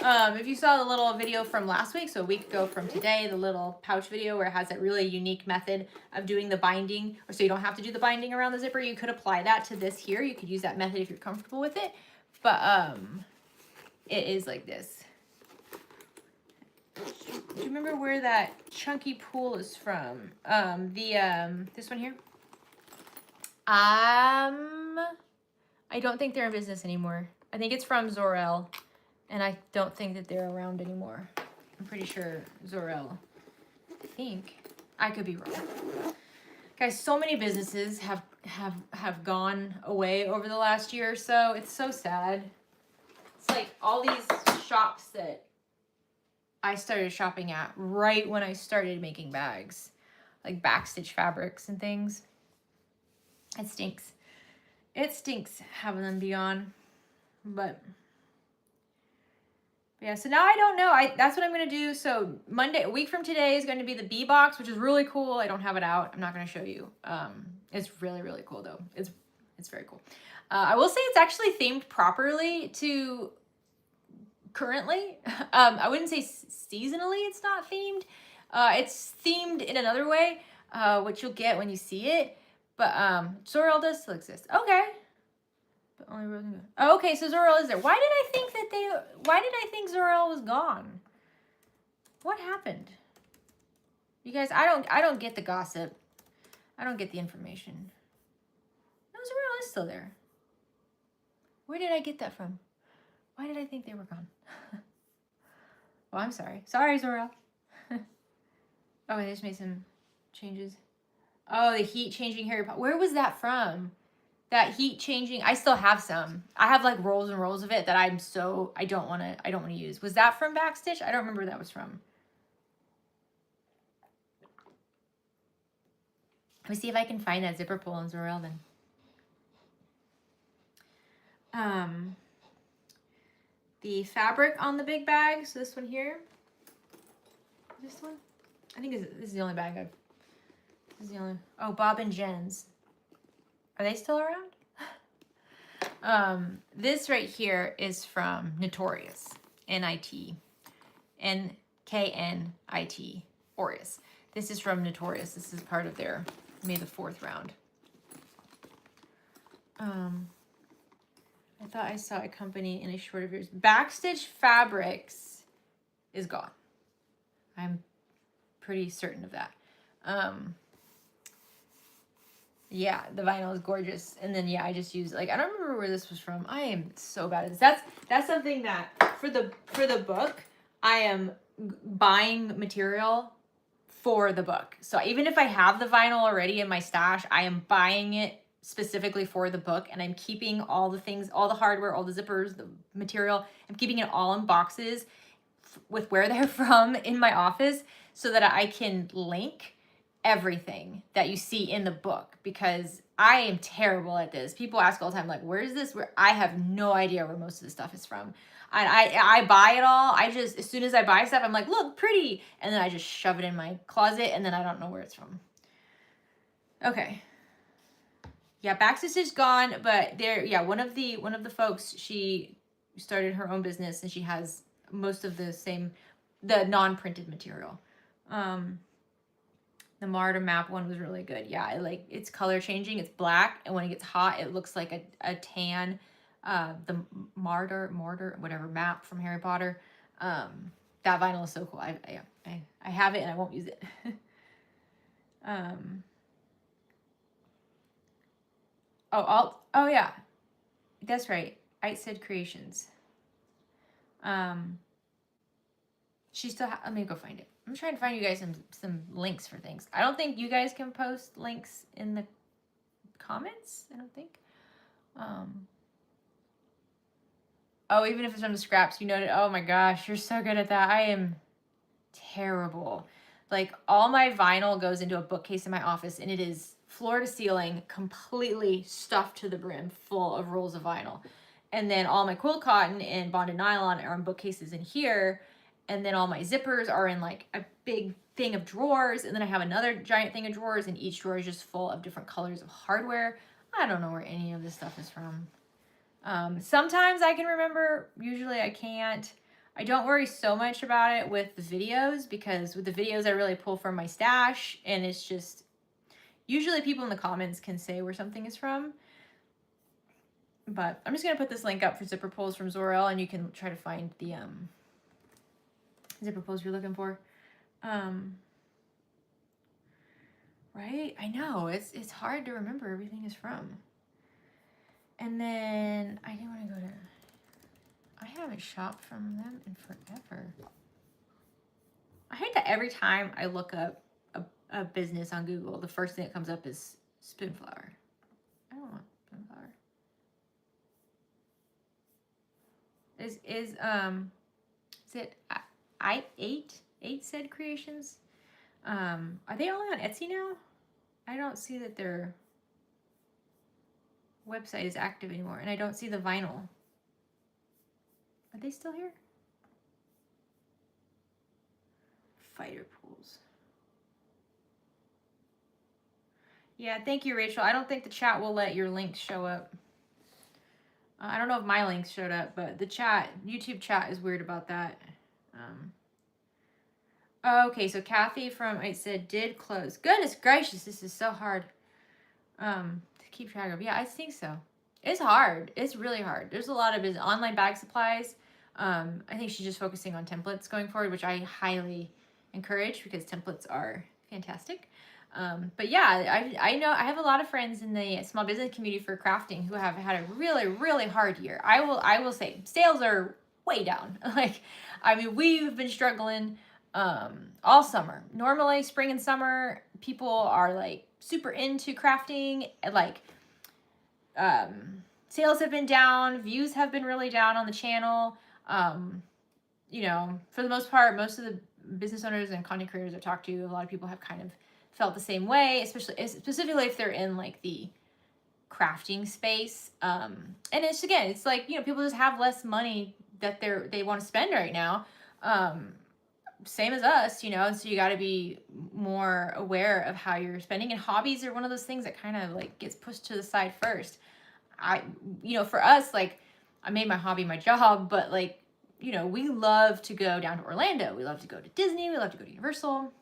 If you saw the little video from last week, so a week ago from today, the little pouch video where it has that really unique method of doing the binding, or so you don't have to do the binding around the zipper, you could apply that to this here. You could use that method if you're comfortable with it. But it is like this. Do you remember where that chunky pool is from? This one here? I don't think they're in business anymore. I think it's from Zorel, and I don't think that they're around anymore. I'm pretty sure Zorel, I think. I could be wrong. Guys, so many businesses have gone away over the last year or so. It's so sad. It's like all these shops that I started shopping at right when I started making bags, like Backstitch Fabrics and things. It stinks. It stinks having them be on. But yeah, so now I don't know. That's what I'm going to do. So Monday, a week from today, is going to be the bee box, which is really cool. I don't have it out. I'm not going to show you. It's really, really cool, though. It's very cool. I will say it's actually themed properly to currently. I wouldn't say seasonally it's not themed. It's themed in another way, which you'll get when you see it. But Zorel does still exist. Okay. But only oh, okay, so Zorel is there. Why did I think Zorel was gone? What happened? You guys, I don't get the gossip. I don't get the information. No, Zorel is still there. Where did I get that from? Why did I think they were gone? Well, I'm sorry. Sorry, Zorel. Oh, I just made some changes. Oh, the heat changing Harry Potter. Where was that from? That heat changing. I still have some. I have like rolls and rolls of it that I don't want to use. Was that from Backstitch? I don't remember where that was from. Let me see if I can find that zipper pull in Zorel then. The fabric on the big bag. So this one here. This one? I think this is the only bag I've. This is the only. Oh, Bob and Jen's. Are they still around? This right here is from Notorious. N-I-T. N-K-N-I-T. Aureus. This is from Notorious. This is part of their May the 4th round. I thought I saw a company in a short of yours. Backstitch Fabrics is gone. I'm pretty certain of that. Yeah, the vinyl is gorgeous. And then yeah, I just use like I don't remember where this was from. I am so bad at this. That's something that for the book, I am buying material for the book. So even if I have the vinyl already in my stash, I am buying it specifically for the book, and I'm keeping all the things, all the hardware, all the zippers, the material. I'm keeping it all in boxes with where they're from in my office so that I can link everything that you see in the book, because I am terrible at this. People ask all the time, like, where is this? Where I have no idea where most of the stuff is from. And I buy it all. I just, as soon as I buy stuff, I'm like, look, pretty. And then I just shove it in my closet, and then I don't know where it's from. Okay. Yeah, Backstitch is gone, but there, yeah, one of the folks, she started her own business, and she has most of the non-printed material. The Martyr map one was really good. Yeah, it's color changing. It's black, and when it gets hot, it looks like a tan. The Martyr, whatever map from Harry Potter. That vinyl is so cool. I have it and I won't use it. Oh yeah, that's right. I said Creations. She still. Let me go find it. I'm trying to find you guys some links for things. I don't think you guys can post links in the comments. I don't think. Oh, even if it's from the scraps, you noted. Oh my gosh, you're so good at that. I am terrible. Like, all my vinyl goes into a bookcase in my office, and it is floor to ceiling, completely stuffed to the brim, full of rolls of vinyl. And then all my quilt cotton and bonded nylon are in bookcases in here. And then all my zippers are in like a big thing of drawers. And then I have another giant thing of drawers, and each drawer is just full of different colors of hardware. I don't know where any of this stuff is from. Sometimes I can remember, usually I can't. I don't worry so much about it with the videos, because with the videos I really pull from my stash, and it's just, usually people in the comments can say where something is from. But I'm just going to put this link up for zipper pulls from Zorel, and you can try to find the zipper pulls you're looking for. Right? I know, it's hard to remember where everything is from. And then I do want to go to, I haven't shopped from them in forever. I hate that every time I look up a business on Google, the first thing that comes up is Spoonflower. I don't want Spoonflower. Is it eight said Creations? Are they only on Etsy now? I don't see that their website is active anymore, and I don't see the vinyl. Are they still here? Fighter pools. Yeah, thank you, Rachel. I don't think the chat will let your links show up. I don't know if my links showed up, but the chat, YouTube chat, is weird about that. Okay, so Kathy from I said did close. Goodness gracious, this is so hard to keep track of. Yeah, I think so. It's hard. It's really hard. There's a lot of online bag supplies. I think she's just focusing on templates going forward, which I highly encourage, because templates are fantastic. But yeah, I know I have a lot of friends in the small business community for crafting who have had a really, really hard year. I will say sales are way down. Like, I mean, we've been struggling. all summer. Normally spring and summer, people are like super into crafting, and like sales have been down, views have been really down on the channel. You know, for the most part, most of the business owners and content creators I talk to, a lot of people have kind of felt the same way, specifically if they're in like the crafting space. And it's, again, it's like, you know, people just have less money that they want to spend right now. Same as us, you know, and so you got to be more aware of how you're spending. And hobbies are one of those things that kind of like gets pushed to the side first. You know, for us, like, I made my hobby my job, but like, you know, we love to go down to Orlando. We love to go to Disney. We love to go to Universal.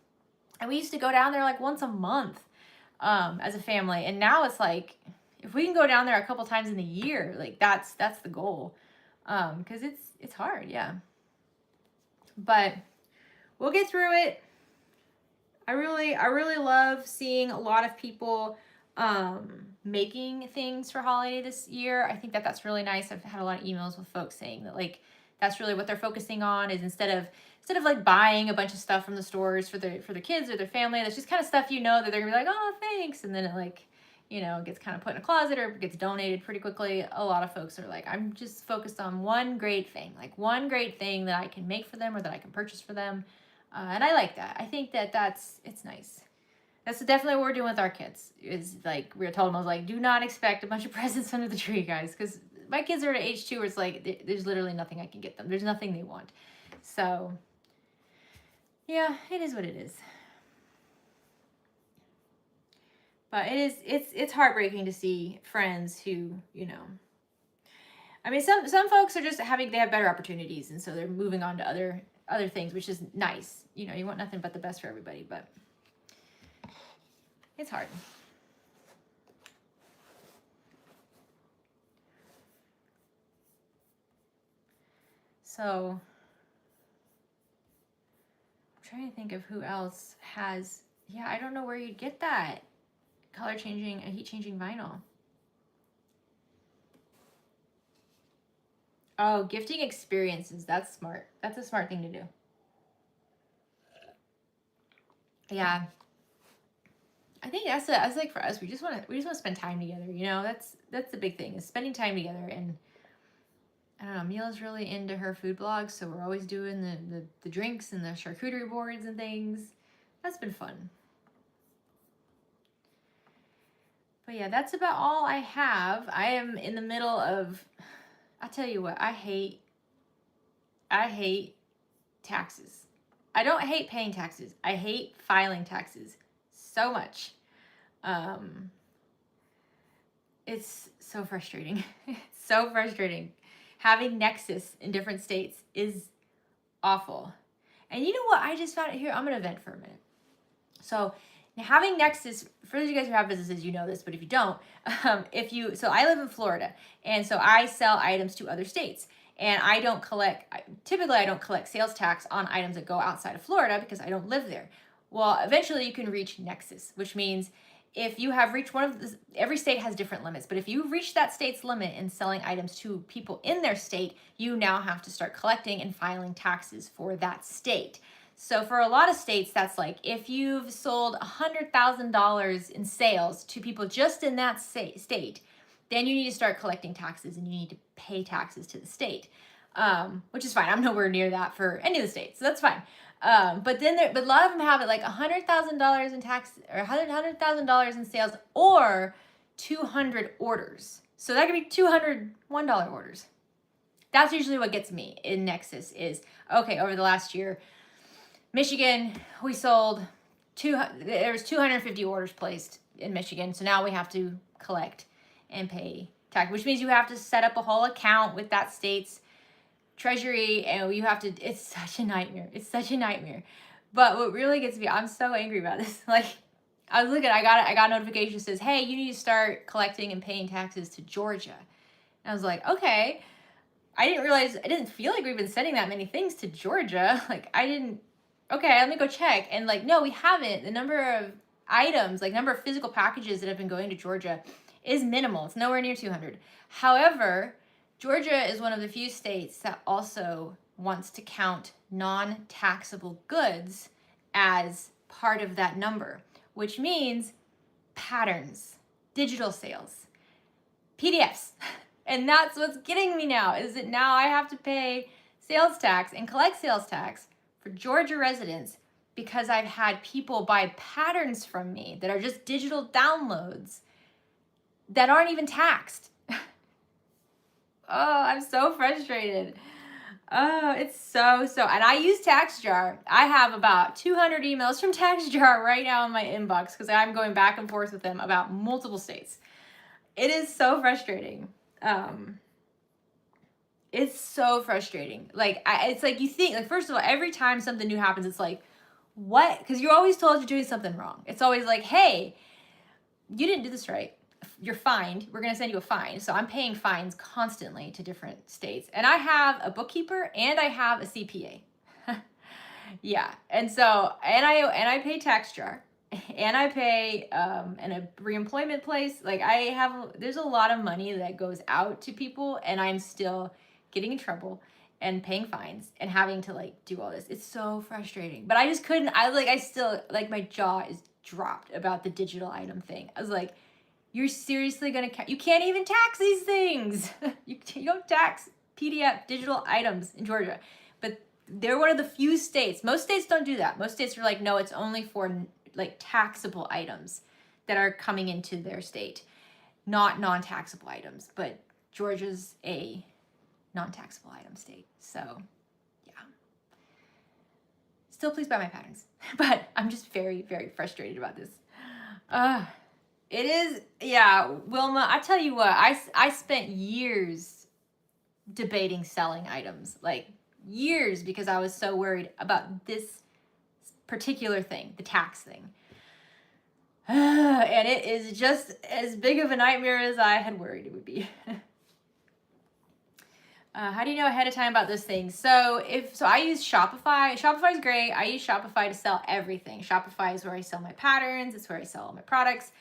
And we used to go down there like once a month as a family. And now it's like, if we can go down there a couple times in the year, like that's the goal. Because it's hard, yeah. But we'll get through it. I really love seeing a lot of people making things for holiday this year. I think that's really nice. I've had a lot of emails with folks saying that like that's really what they're focusing on, is instead of like buying a bunch of stuff from the stores for their kids or their family, that's just kind of stuff, you know, that they're gonna be like, oh, thanks, and then it like, you know, gets kind of put in a closet or gets donated pretty quickly. A lot of folks are like, I'm just focused on one great thing that I can make for them or that I can purchase for them. And I like that. I think it's nice. That's definitely what we're doing with our kids. Is like, we were told them, I was like, do not expect a bunch of presents under the tree, guys. Because my kids are at age 2 where it's like, there's literally nothing I can get them. There's nothing they want. So, yeah, it is what it is. But it's heartbreaking to see friends who, you know, I mean, some folks are just they have better opportunities, and so they're moving on to other things, which is nice. You know, you want nothing but the best for everybody, but it's hard. So I'm trying to think of who else has, yeah, I don't know where you'd get that color changing and heat changing vinyl. Oh, gifting experiences. That's smart. That's a smart thing to do. Yeah. I think that's like for us, we just want to spend time together, you know. That's the big thing, is spending time together. And I don't know, Mila's really into her food blogs, so we're always doing the drinks and the charcuterie boards and things. That's been fun. But yeah, that's about all I have. I am in the middle of, I'll tell you what, I hate taxes. I don't hate paying taxes. I hate filing taxes so much. It's so frustrating. It's so frustrating. Having Nexus in different states is awful. And you know what? I just found it here. I'm going to vent for a minute. So having Nexus, for those of you guys who have businesses, you know this, but if you don't, so I live in Florida, and so I sell items to other states, and typically I don't collect sales tax on items that go outside of Florida because I don't live there. Well, eventually you can reach Nexus, which means if you have reached every state has different limits, but if you reach that state's limit in selling items to people in their state, you now have to start collecting and filing taxes for that state. So for a lot of states, that's like, if you've sold $100,000 in sales to people just in that state, then you need to start collecting taxes and you need to pay taxes to the state, which is fine. I'm nowhere near that for any of the states, so that's fine. But a lot of them have it like $100,000 in tax, or $100,000 in sales, or 200 orders. So that could be 200 $1 orders. That's usually what gets me in Nexus is, okay, over the last year, Michigan, we sold there was 250 orders placed in Michigan. So now we have to collect and pay tax, which means you have to set up a whole account with that state's treasury, and you have to, it's such a nightmare. It's such a nightmare. But what really gets me, I'm so angry about this. Like, I was looking, I got a notification that says, hey, you need to start collecting and paying taxes to Georgia. And I was like, okay. I didn't feel like we've been sending that many things to Georgia. Like, okay, let me go check. And like, no, we haven't. The number of items, like number of physical packages that have been going to Georgia is minimal. It's nowhere near 200. However, Georgia is one of the few states that also wants to count non-taxable goods as part of that number, which means patterns, digital sales, PDFs. And that's what's getting me now, is that now I have to pay sales tax and collect sales tax for Georgia residents because I've had people buy patterns from me that are just digital downloads that aren't even taxed. Oh, I'm so frustrated. Oh, it's so, and I use TaxJar. I have about 200 emails from TaxJar right now in my inbox because I'm going back and forth with them about multiple states. It is so frustrating. It's so frustrating. Like, it's like you think, like, first of all, every time something new happens, it's like, what? Because you're always told you're doing something wrong. It's always like, hey, you didn't do this right. You're fined. We're going to send you a fine. So I'm paying fines constantly to different states. And I have a bookkeeper and I have a CPA. Yeah. And so, and I pay TaxJar and I pay in a reemployment place. Like there's a lot of money that goes out to people and I'm still getting in trouble and paying fines and having to like do all this. It's so frustrating. But I just couldn't, I still, like my jaw is dropped about the digital item thing. I was like, you're seriously gonna, you can't even tax these things. You don't tax PDF digital items in Georgia. But they're one of the few states, most states don't do that. Most states are like, no, it's only for like taxable items that are coming into their state, not non-taxable items. But Georgia's a non-taxable item state. So yeah. Still please buy my patterns. But I'm just very, very frustrated about this. It is, yeah, Wilma, I tell you what, I spent years debating selling items, like years, because I was so worried about this particular thing, the tax thing. And it is just as big of a nightmare as I had worried it would be. How do you know ahead of time about those things? So I use Shopify. Shopify is great. I use Shopify to sell everything. Shopify is where I sell my patterns. It's where I sell all my products.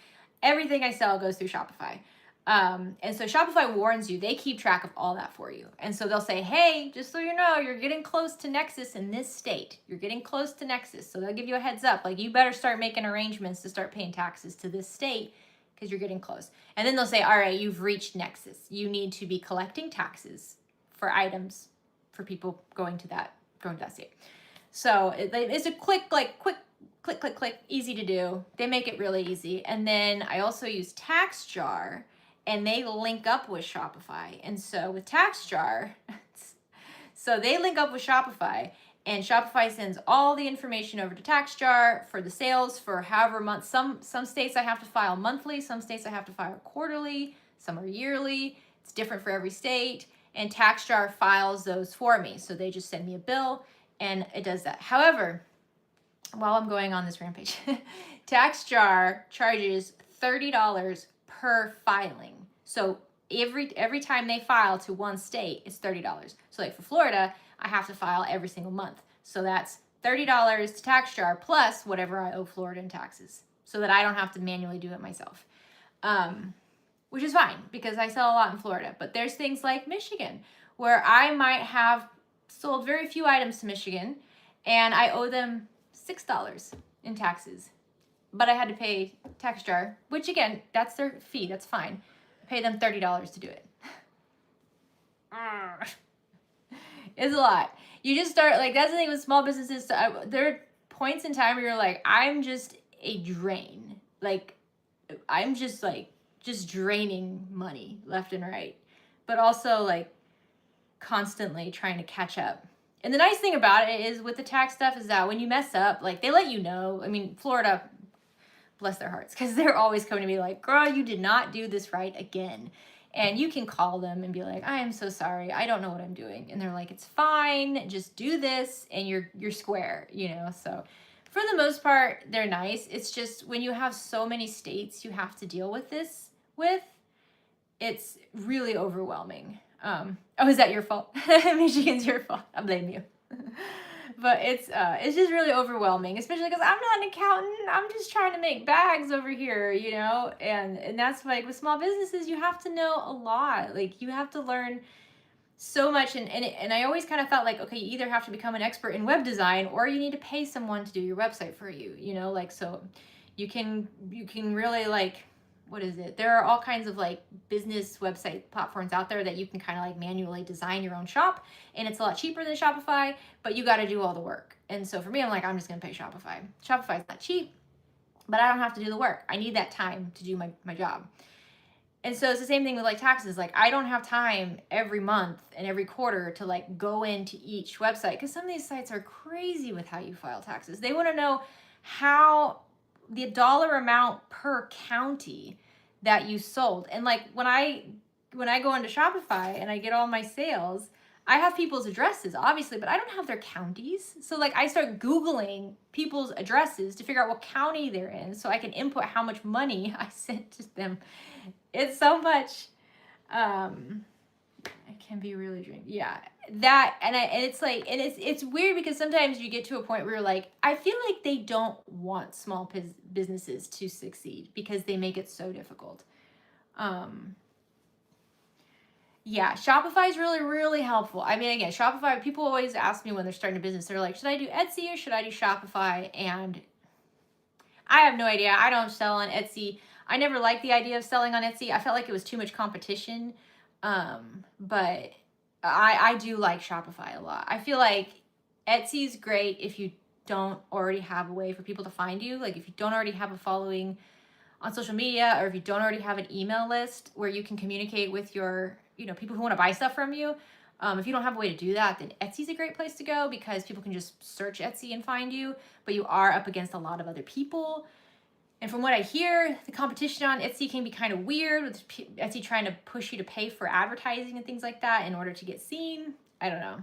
Everything I sell goes through Shopify. And so Shopify warns you. They keep track of all that for you. And so they'll say, hey, just so you know, you're getting close to Nexus in this state. You're getting close to Nexus. So they'll give you a heads up. Like, you better start making arrangements to start paying taxes to this state because you're getting close. And then they'll say, all right, you've reached Nexus. You need to be collecting taxes for items for people going to that state. So it's a quick, click, easy to do. They make it really easy. And then I also use TaxJar, and they link up with Shopify. And so with TaxJar, so they link up with Shopify, and Shopify sends all the information over to TaxJar for the sales for however month. Some states I have to file monthly, some states I have to file quarterly, some are yearly. It's different for every state. And TaxJar files those for me. So they just send me a bill and it does that. However, while I'm going on this rampage, TaxJar charges $30 per filing. So every time they file to one state, it's $30. So like for Florida, I have to file every single month. So that's $30 to TaxJar plus whatever I owe Florida in taxes, so that I don't have to manually do it myself. Which is fine because I sell a lot in Florida. But there's things like Michigan where I might have sold very few items to Michigan and I owe them $6 in taxes. But I had to pay TaxJar, which again, that's their fee, that's fine. I pay them $30 to do it. It's a lot. You just start, like, that's the thing with small businesses. There are points in time where you're like, I'm just a drain. Like, I'm just draining money left and right. But also, like, constantly trying to catch up. And the nice thing about it is with the tax stuff is that when you mess up, like, they let you know. I mean, Florida, bless their hearts, because they're always coming to me like, girl, you did not do this right again. And you can call them and be like, I am so sorry. I don't know what I'm doing. And they're like, it's fine. Just do this and you're square, you know? So for the most part, they're nice. It's just when you have so many states you have to deal with this with, it's really overwhelming. Oh, is that your fault? Michigan's your fault. I blame you. But it's just really overwhelming, especially because I'm not an accountant. I'm just trying to make bags over here, you know? And that's like with small businesses, you have to know a lot. Like, you have to learn so much. And I always kind of felt like, okay, you either have to become an expert in web design or you need to pay someone to do your website for you, you know, like, so you can really like, what is it? There are all kinds of like business website platforms out there that you can kind of like manually design your own shop, and it's a lot cheaper than Shopify, but you got to do all the work. And so for me, I'm like, I'm just going to pay Shopify. Shopify's not cheap, but I don't have to do the work. I need that time to do my job. And so it's the same thing with like taxes. Like, I don't have time every month and every quarter to like go into each website, because some of these sites are crazy with how you file taxes. They want to know how the dollar amount per county that you sold. And like when I go into Shopify and I get all my sales, I have people's addresses, obviously, but I don't have their counties. So like I start Googling people's addresses to figure out what county they're in so I can input how much money I sent to them. It's so much, it can be really draining. Yeah, that, and it's like, and it's weird because sometimes you get to a point where you're like, I feel like they don't want small businesses to succeed because they make it so difficult. Yeah, Shopify is really, really helpful. I mean, again, Shopify, people always ask me when they're starting a business, they're like, should I do Etsy or should I do Shopify? And I have no idea. I don't sell on Etsy. I never liked the idea of selling on Etsy. I felt like it was too much competition. But I do like Shopify a lot. I feel like Etsy's great if you don't already have a way for people to find you. Like if you don't already have a following on social media, or if you don't already have an email list where you can communicate with your, you know, people who want to buy stuff from you. If you don't have a way to do that, then Etsy's a great place to go because people can just search Etsy and find you, but you are up against a lot of other people. And from what I hear, the competition on Etsy can be kind of weird, with Etsy trying to push you to pay for advertising and things like that in order to get seen. I don't know.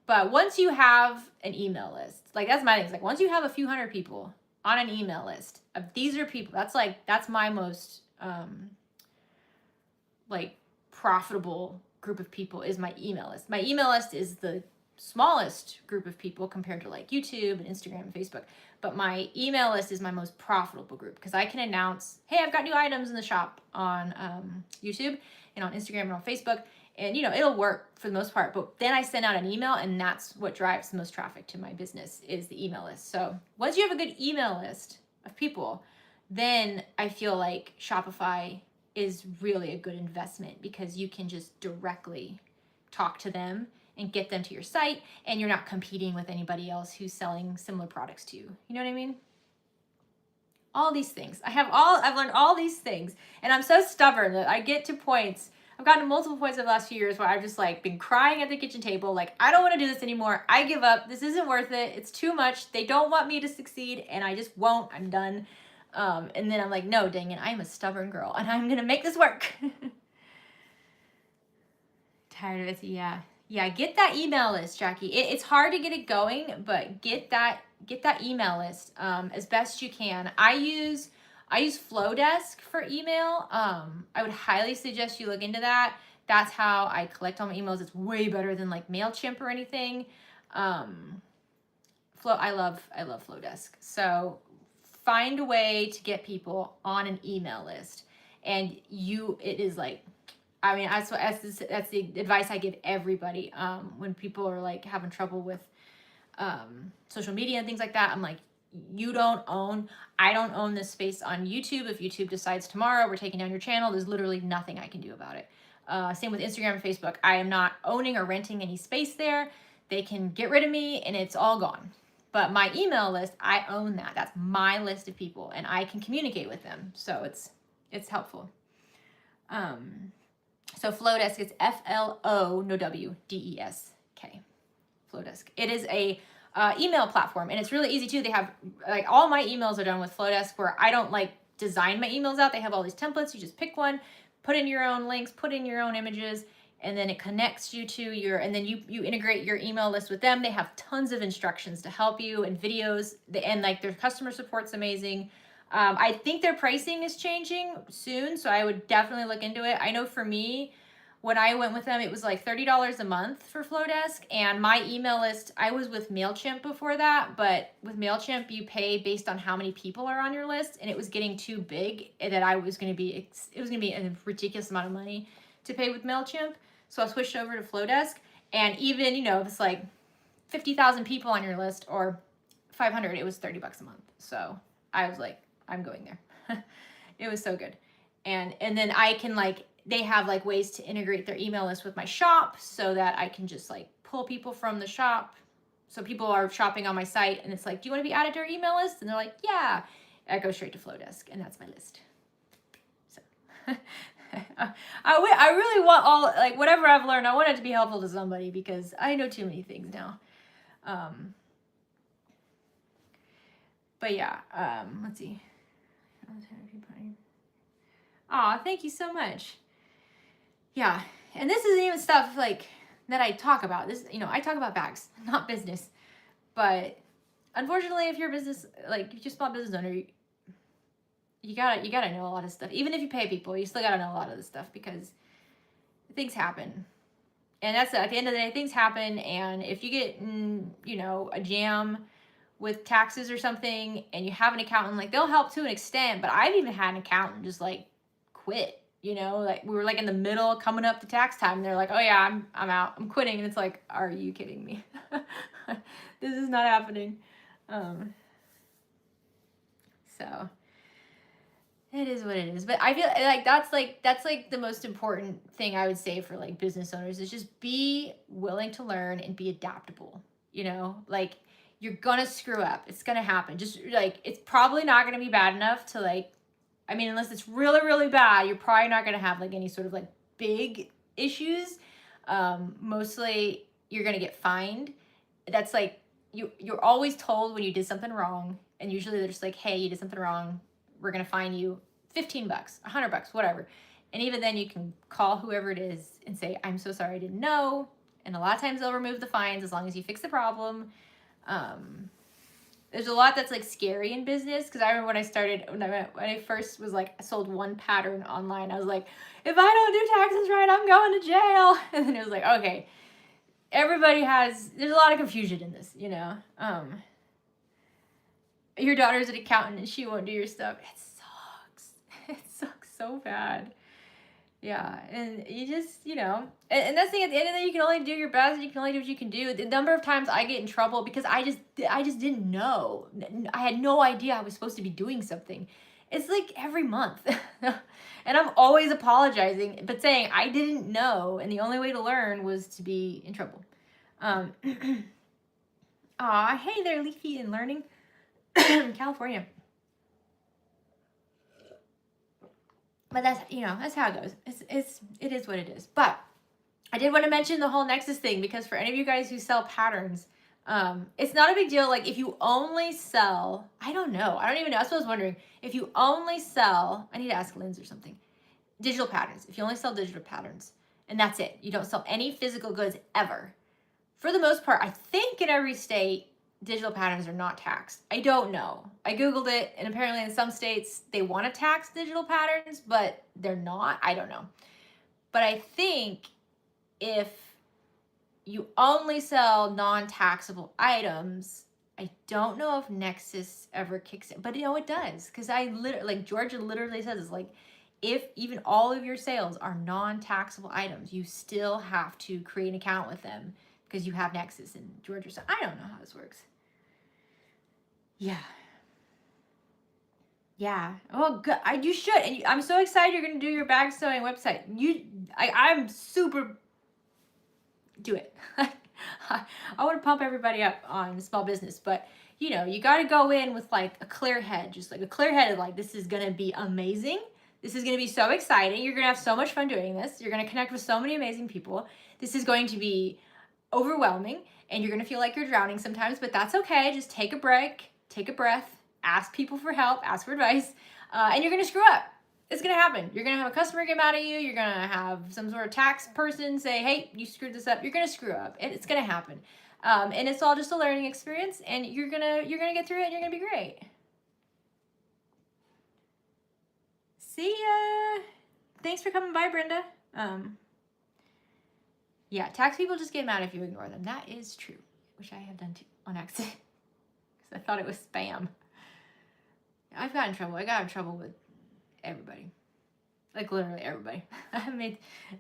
But once you have an email list, like that's my thing. It's like once you have a few hundred people on an email list of these are people, that's my most like profitable group of people is my email list. My email list is the smallest group of people compared to like YouTube and Instagram and Facebook. But my email list is my most profitable group because I can announce, hey, I've got new items in the shop on YouTube and on Instagram and on Facebook. And, you know, it'll work for the most part. But then I send out an email, and that's what drives the most traffic to my business is the email list. So once you have a good email list of people, then I feel like Shopify is really a good investment because you can just directly talk to them and get them to your site, and you're not competing with anybody else who's selling similar products to you. You know what I mean? All these things. I've learned all these things, and I'm so stubborn that I get to points. I've gotten to multiple points in the last few years where I've just like been crying at the kitchen table, like, I don't want to do this anymore. I give up. This isn't worth it. It's too much. They don't want me to succeed, and I just won't. I'm done. And then I'm like, no, dang it. I'm a stubborn girl, and I'm going to make this work. Tired of it. Yeah. Yeah, get that email list, Jackie. It's hard to get it going, but get that email list as best you can. I use Flowdesk for email. I would highly suggest you look into that. That's how I collect all my emails. It's way better than like MailChimp or anything. I love Flowdesk. So find a way to get people on an email list, and it is like, I mean, that's the advice I give everybody. When people are like having trouble with social media and things like that, I'm like, I don't own this space on YouTube. If YouTube decides tomorrow we're taking down your channel, there's literally nothing I can do about it. Same with Instagram and Facebook. I am not owning or renting any space there. They can get rid of me and it's all gone. But my email list, I own that. That's my list of people, and I can communicate with them. So it's helpful. So Flowdesk is F-L-O, no W, D-E-S-K. Flowdesk. It is a email platform, and it's really easy too. They have, like, all my emails are done with Flowdesk, where I don't like design my emails out. They have all these templates. You just pick one, put in your own links, put in your own images, and then it connects you to and then you integrate your email list with them. They have tons of instructions to help you and videos, and like their customer support's amazing. I think their pricing is changing soon, so I would definitely look into it. I know for me, when I went with them, it was like $30 a month for Flowdesk, and my email list, I was with MailChimp before that, but with MailChimp, you pay based on how many people are on your list, and it was getting too big that it was going to be a ridiculous amount of money to pay with MailChimp. So I switched over to Flowdesk, and even, you know, if it's like 50,000 people on your list or 500, it was $30 a month. So I was like, I'm going there. It was so good. And then I can like, they have like ways to integrate their email list with my shop so that I can just like pull people from the shop. So people are shopping on my site and it's like, do you want to be added to our email list? And they're like, yeah. I go straight to Flowdesk and that's my list. So I really want all, like whatever I've learned, I want it to be helpful to somebody because I know too many things now. But yeah, let's see. Aw, thank you so much. Yeah, and this isn't even stuff like that I talk about. This, you know, I talk about bags, not business. But unfortunately, if you're a business, like if you're a small business owner, you gotta know a lot of stuff. Even if you pay people, you still gotta know a lot of this stuff because things happen. And that's at the end of the day, things happen. And if you get in, you know, a jam with taxes or something, and you have an accountant, like they'll help to an extent. But I've even had an accountant just like quit. You know, like we were like in the middle coming up to tax time. And they're like, oh yeah, I'm out. I'm quitting. And it's like, are you kidding me? This is not happening. So it is what it is. But I feel like that's like the most important thing I would say for like business owners is just be willing to learn and be adaptable. You know, like you're gonna screw up. It's gonna happen. Just like it's probably not gonna be bad enough to like, I mean, unless it's really, really bad, you're probably not gonna have like any sort of like big issues. Mostly you're gonna get fined. That's like you're always told when you did something wrong, and usually they're just like, hey, you did something wrong, we're gonna fine you $15, $100, whatever. And even then you can call whoever it is and say, I'm so sorry, I didn't know. And a lot of times they'll remove the fines as long as you fix the problem. There's a lot that's like scary in business because I remember when I first was like, I sold one pattern online. I was like, if I don't do taxes right, I'm going to jail. And then it was like, okay, there's a lot of confusion in this, you know. Your daughter's an accountant and she won't do your stuff. It sucks. It sucks so bad. Yeah, and you just, you know, and that's the thing, at the end of the day, you can only do your best and you can only do what you can do. The number of times I get in trouble because I just didn't know. I had no idea I was supposed to be doing something. It's like every month. And I'm always apologizing, but saying I didn't know, and the only way to learn was to be in trouble. Aw, hey there, Leafy and Learning. California. But that's, you know, that's how it goes. It is what it is. But I did want to mention the whole Nexus thing because for any of you guys who sell patterns, it's not a big deal. Like if you only sell, I don't know. I don't even know. That's what I was wondering. If you only sell, I need to ask Linz or something. Digital patterns. If you only sell digital patterns and that's it. You don't sell any physical goods ever. For the most part, I think in every state, digital patterns are not taxed. I don't know. I Googled it, and apparently in some states, they want to tax digital patterns, but they're not. I don't know. But I think if you only sell non-taxable items, I don't know if Nexus ever kicks in, but you know, it does. Because like Georgia literally says, it's like, if even all of your sales are non-taxable items, you still have to create an account with them because you have Nexus in Georgia. So I don't know how this works. Yeah. Yeah. Oh, good. You should. And I'm so excited you're going to do your bag sewing website. I'm super. Do it. I want to pump everybody up on small business, but you know, you got to go in with like a clear head, just like a clear head of like, this is going to be amazing. This is going to be so exciting. You're going to have so much fun doing this. You're going to connect with so many amazing people. This is going to be overwhelming and you're going to feel like you're drowning sometimes, but that's okay. Just take a break, take a breath, ask people for help, ask for advice, and you're going to screw up. It's going to happen. You're going to have a customer get mad at you. You're going to have some sort of tax person say, hey, you screwed this up. You're going to screw up. It's going to happen. And it's all just a learning experience and you're going to get through it and you're going to be great. See ya. Thanks for coming by, Brenda. Yeah, tax people just get mad if you ignore them. That is true, which I have done too on accident because I thought it was spam. I've gotten in trouble. I got in trouble with everybody. Like literally everybody.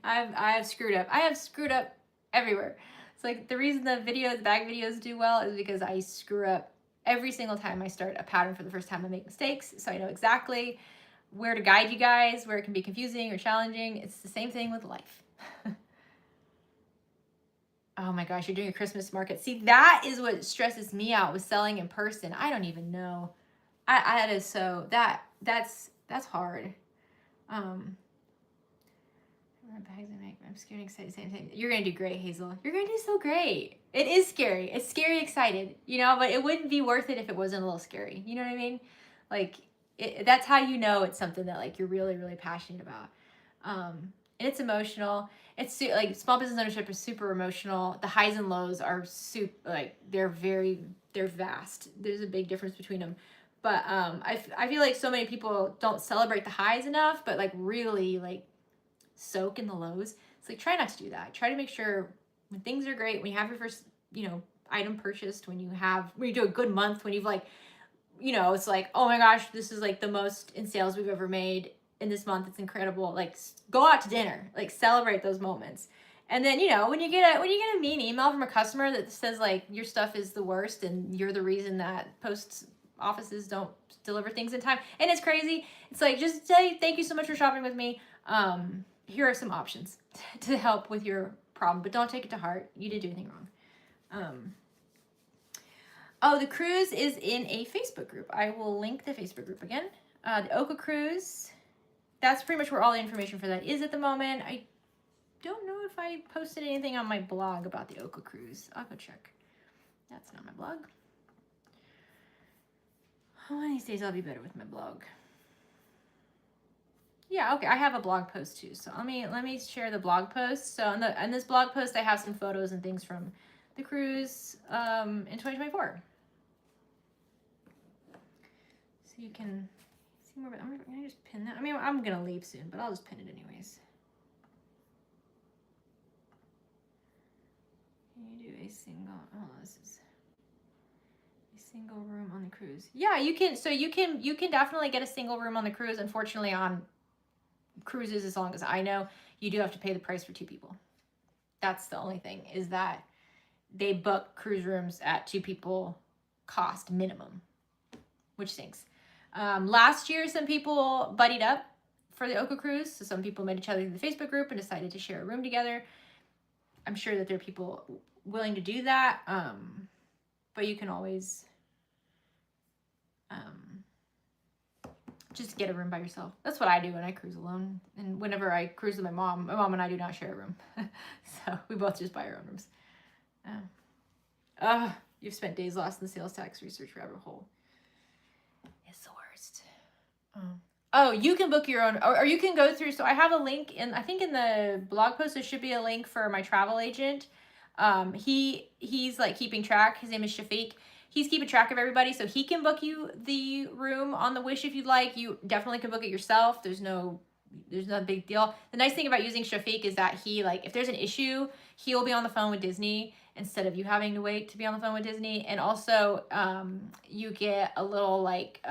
I've screwed up. I have screwed up everywhere. It's like the reason the bag videos do well is because I screw up every single time I start a pattern for the first time. I make mistakes, so I know exactly where to guide you guys, where it can be confusing or challenging. It's the same thing with life. Oh my gosh, you're doing a Christmas market. See, that is what stresses me out with selling in person. I don't even know. That is so that's hard. Bags I make. I'm scared and excited. Same thing. You're gonna do great, Hazel. You're gonna do so great. It is scary. It's scary, excited. You know, but it wouldn't be worth it if it wasn't a little scary. You know what I mean? Like, that's how you know it's something that like you're really, really passionate about. And it's emotional. It's like small business ownership is super emotional. The highs and lows are super like they're vast. There's a big difference between them. But I feel like so many people don't celebrate the highs enough, but like really like soak in the lows. It's like try not to do that. Try to make sure when things are great, when you have your first, item purchased, when you do a good month, when you've like, it's like, oh my gosh, this is like the most in sales we've ever made in this month. It's incredible. Like go out to dinner, like celebrate those moments. And then, when you get a mean email from a customer that says like your stuff is the worst and you're the reason that post offices don't deliver things in time, and it's crazy. It's like, just say thank you so much for shopping with me. Here are some options to help with your problem, but don't take it to heart. You didn't do anything wrong. Oh, the cruise is in a Facebook group. I will link the Facebook group again. The Oka cruise, that's pretty much where all the information for that is at the moment. I don't know if I posted anything on my blog about the Oka cruise. I'll go check. That's not my blog. One of these days I'll be better with my blog. Yeah, okay, I have a blog post too. So let me share the blog post. So on this blog post, I have some photos and things from the cruise in 2024. So you can see more. I'm gonna just pin that. I mean, I'm gonna leave soon, but I'll just pin it anyways. Can you do a single? Oh, this is a single room on the cruise. Yeah, you can. So you can definitely get a single room on the cruise. Unfortunately, on cruises, as long as I know, you do have to pay the price for 2 people. That's the only thing, is that they book cruise rooms at 2 people cost minimum, which stinks. Last year, some people buddied up for the Oka cruise. So some people met each other in the Facebook group and decided to share a room together. I'm sure that there are people willing to do that. But you can always just get a room by yourself. That's what I do when I cruise alone. And whenever I cruise with my mom and I do not share a room. So we both just buy our own rooms. You've spent days lost in the sales tax research rabbit hole. It's the worst. Oh, you can book your own, or you can go through. So I have a link I think in the blog post, there should be a link for my travel agent. He's like keeping track. His name is Shafiq. He's keeping track of everybody, so he can book you the room on the Wish if you'd like. You definitely can book it yourself. There's no big deal. The nice thing about using Shafiq is that he, like, if there's an issue, he will be on the phone with Disney instead of you having to wait to be on the phone with Disney. And also, you get a little like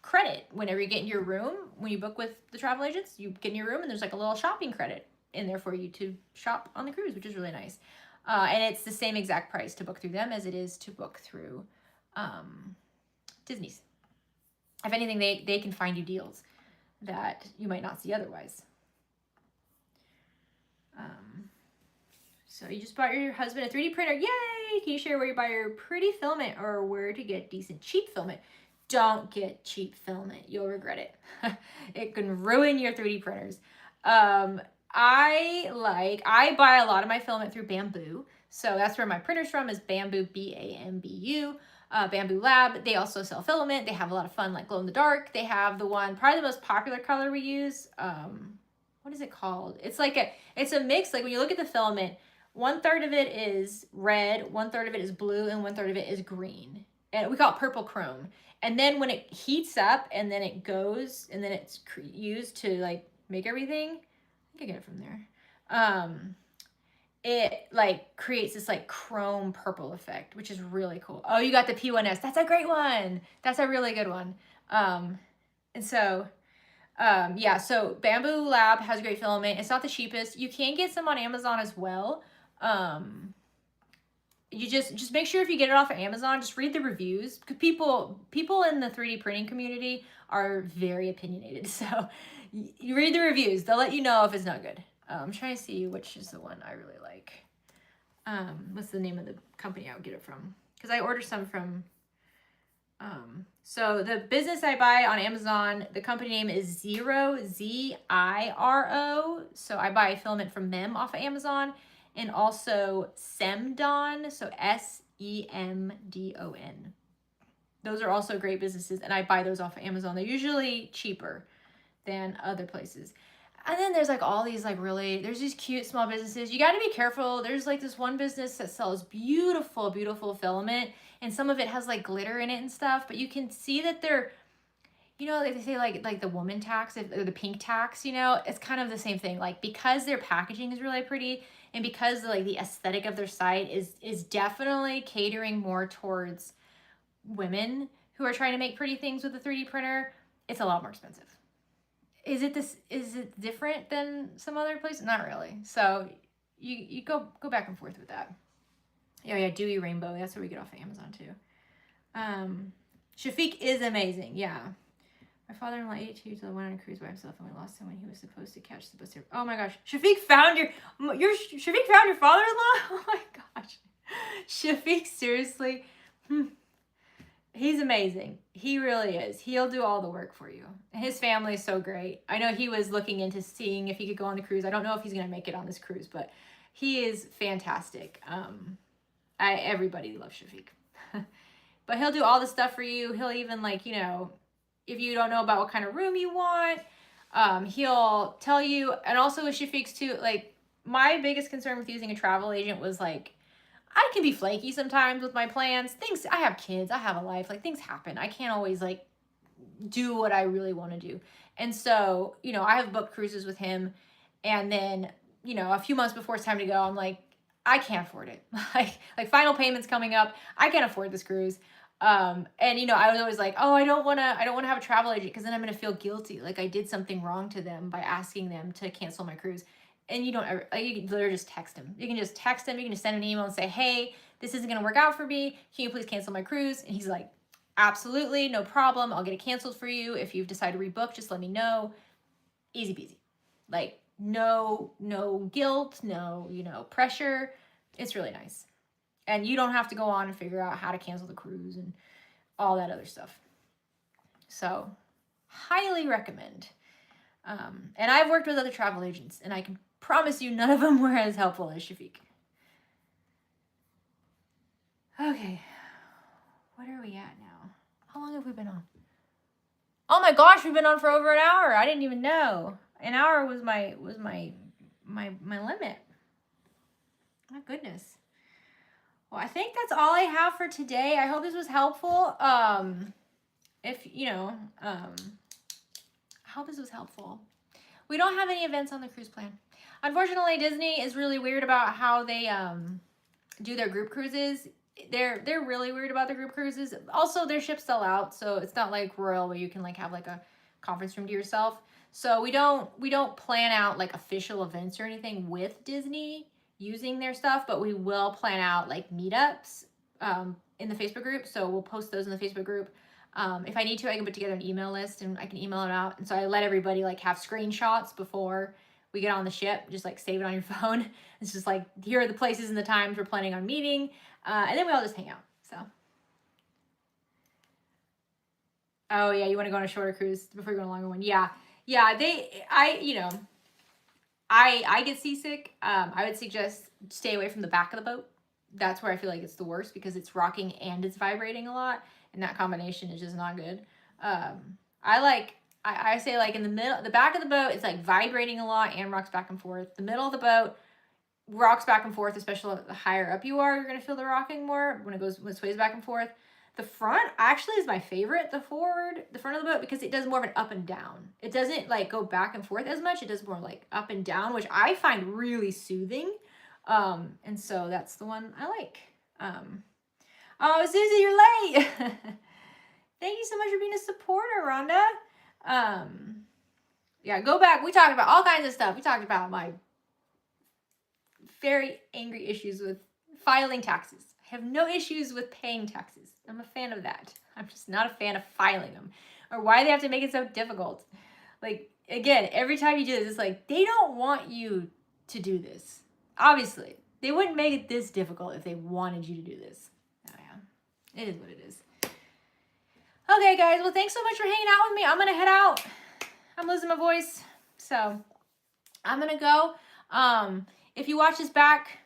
credit whenever you get in your room. When you book with the travel agents, you get in your room and there's like a little shopping credit in there for you to shop on the cruise, which is really nice. And it's the same exact price to book through them as it is to book through Disney's. If anything, they can find you deals that you might not see otherwise. So you just bought your husband a 3D printer. Yay! Can you share where you buy your pretty filament or where to get decent cheap filament? Don't get cheap filament. You'll regret it. It can ruin your 3D printers. I buy a lot of my filament through Bamboo. So that's where my printer's from, is Bamboo, B-A-M-B-U. Bamboo Lab. They also sell filament. They have a lot of fun, like glow in the dark. They have the one, probably the most popular color we use. What is it called? It's like it's a mix. Like when you look at the filament, 1/3 of it is red, 1/3 of it is blue, and 1/3 of it is green. And we call it purple chrome. And then when it heats up and then it goes and then it's used to like make everything, I can get it from there. It like creates this like chrome purple effect, which is really cool. Oh, you got the P1S. That's a great one. That's a really good one. And so Yeah, so Bamboo Lab has great filament. It's not the cheapest. You can get some on Amazon as well. You just make sure if you get it off of Amazon, just read the reviews, because people in the 3D printing community are very opinionated. So you read the reviews. They'll let you know if it's not good. I'm trying to see which is the one I really like. What's the name of the company I would get it from? Because I ordered some from so the business I buy on Amazon, the company name is Zero, Ziro. So I buy filament from them off of Amazon, and also Semdon, so Semdon. Those are also great businesses, and I buy those off of Amazon. They're usually cheaper than other places. And then there's like all these like really, there's these cute small businesses. You got to be careful. There's like this one business that sells beautiful, beautiful filament, and some of it has like glitter in it and stuff, but you can see that they're, you know, they say like the woman tax, or the pink tax, you know, it's kind of the same thing. Like, because their packaging is really pretty, and because like the aesthetic of their site is definitely catering more towards women who are trying to make pretty things with a 3D printer, it's a lot more expensive. Is it different than some other places? Not really. So you go back and forth with that. Yeah, Dewy Rainbow. That's what we get off of Amazon too. Shafiq is amazing. Yeah. My father-in-law 82 till went on a cruise by himself, and we lost him when he was supposed to catch the bus here. Oh my gosh. Shafiq found your father-in-law? Oh my gosh. Shafiq, seriously. He's amazing. He really is. He'll do all the work for you. His family is so great. I know he was looking into seeing if he could go on the cruise. I don't know if he's going to make it on this cruise, but he is fantastic. Everybody loves Shafiq. But he'll do all the stuff for you. He'll even, like, you know, if you don't know about what kind of room you want, he'll tell you. And also with Shafiq's too, like, my biggest concern with using a travel agent was, like, I can be flaky sometimes with my plans. I have kids, I have a life, like, things happen. I can't always, like, do what I really want to do. And so, you know, I have booked cruises with him, and then, you know, a few months before it's time to go, I'm like, I can't afford it. like final payments coming up, I can't afford this cruise. And, you know, I was always like, oh, I don't want to have a travel agent, because then I'm going to feel guilty. Like I did something wrong to them by asking them to cancel my cruise. And you don't ever, you can literally just text him. You can just text him. You can just send an email and say, hey, this isn't going to work out for me. Can you please cancel my cruise? And he's like, absolutely, no problem. I'll get it canceled for you. If you've decided to rebook, just let me know. Easy peasy. Like, no guilt, no, you know, pressure. It's really nice. And you don't have to go on and figure out how to cancel the cruise and all that other stuff. So, highly recommend. And I've worked with other travel agents, and I can promise you none of them were as helpful as Shafiq. Okay. What are we at now? How long have we been on? Oh my gosh, we've been on for over an hour. I didn't even know. An hour was my limit. My goodness. Well, I think that's all I have for today. I hope this was helpful. If, you know, I hope this was helpful. We don't have any events on the cruise plan. Unfortunately, Disney is really weird about how they do their group cruises. They're really weird about their group cruises. Also, their ships sell out, so it's not like Royal where you can like have like a conference room to yourself. So we don't plan out like official events or anything with Disney using their stuff, but we will plan out like meetups in the Facebook group. So we'll post those in the Facebook group. If I need to, I can put together an email list and I can email it out. And so I let everybody like have screenshots before we get on the ship. Just like save it on your phone. It's just like, here are the places and the times we're planning on meeting. And then we all just hang out. So. Oh yeah, you want to go on a shorter cruise before you go on a longer one. Yeah. Yeah, I get seasick. I would suggest stay away from the back of the boat. That's where I feel like it's the worst, because it's rocking and it's vibrating a lot. And that combination is just not good. I say like in the middle, the back of the boat, it's like vibrating a lot and rocks back and forth. The middle of the boat rocks back and forth, especially the higher up you are, you're going to feel the rocking more when it sways back and forth. The front actually is my favorite, the front of the boat, because it does more of an up and down. It doesn't like go back and forth as much. It does more like up and down, which I find really soothing. And so that's the one I like. Oh, Susie, you're late. Thank you so much for being a supporter, Rhonda. Yeah, go back. We talked about all kinds of stuff. We talked about my very angry issues with filing taxes. I have no issues with paying taxes. I'm a fan of that. I'm just not a fan of filing them, or why they have to make it so difficult. Like, again, every time you do this, it's like, they don't want you to do this. Obviously, they wouldn't make it this difficult if they wanted you to do this. Oh yeah, it is what it is. Okay, guys, well, thanks so much for hanging out with me. I'm gonna head out. I'm losing my voice, so I'm gonna go. If you watch this back,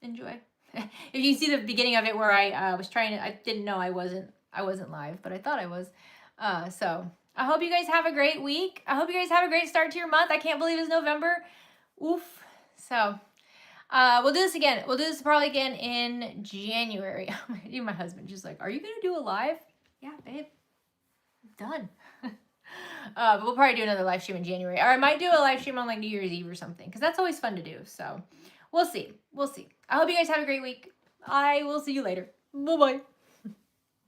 enjoy. If you see the beginning of it where I was trying to, I didn't know I wasn't live, but I thought I was. So I hope you guys have a great week. I hope you guys have a great start to your month. I can't believe it's November. Oof. So we'll do this again. We'll do this probably again in January. Even my husband just like, are you gonna do a live? Yeah, babe. Done. But we'll probably do another live stream in January. Or I might do a live stream on like New Year's Eve or something, because that's always fun to do. So we'll see. We'll see. I hope you guys have a great week. I will see you later. Bye-bye.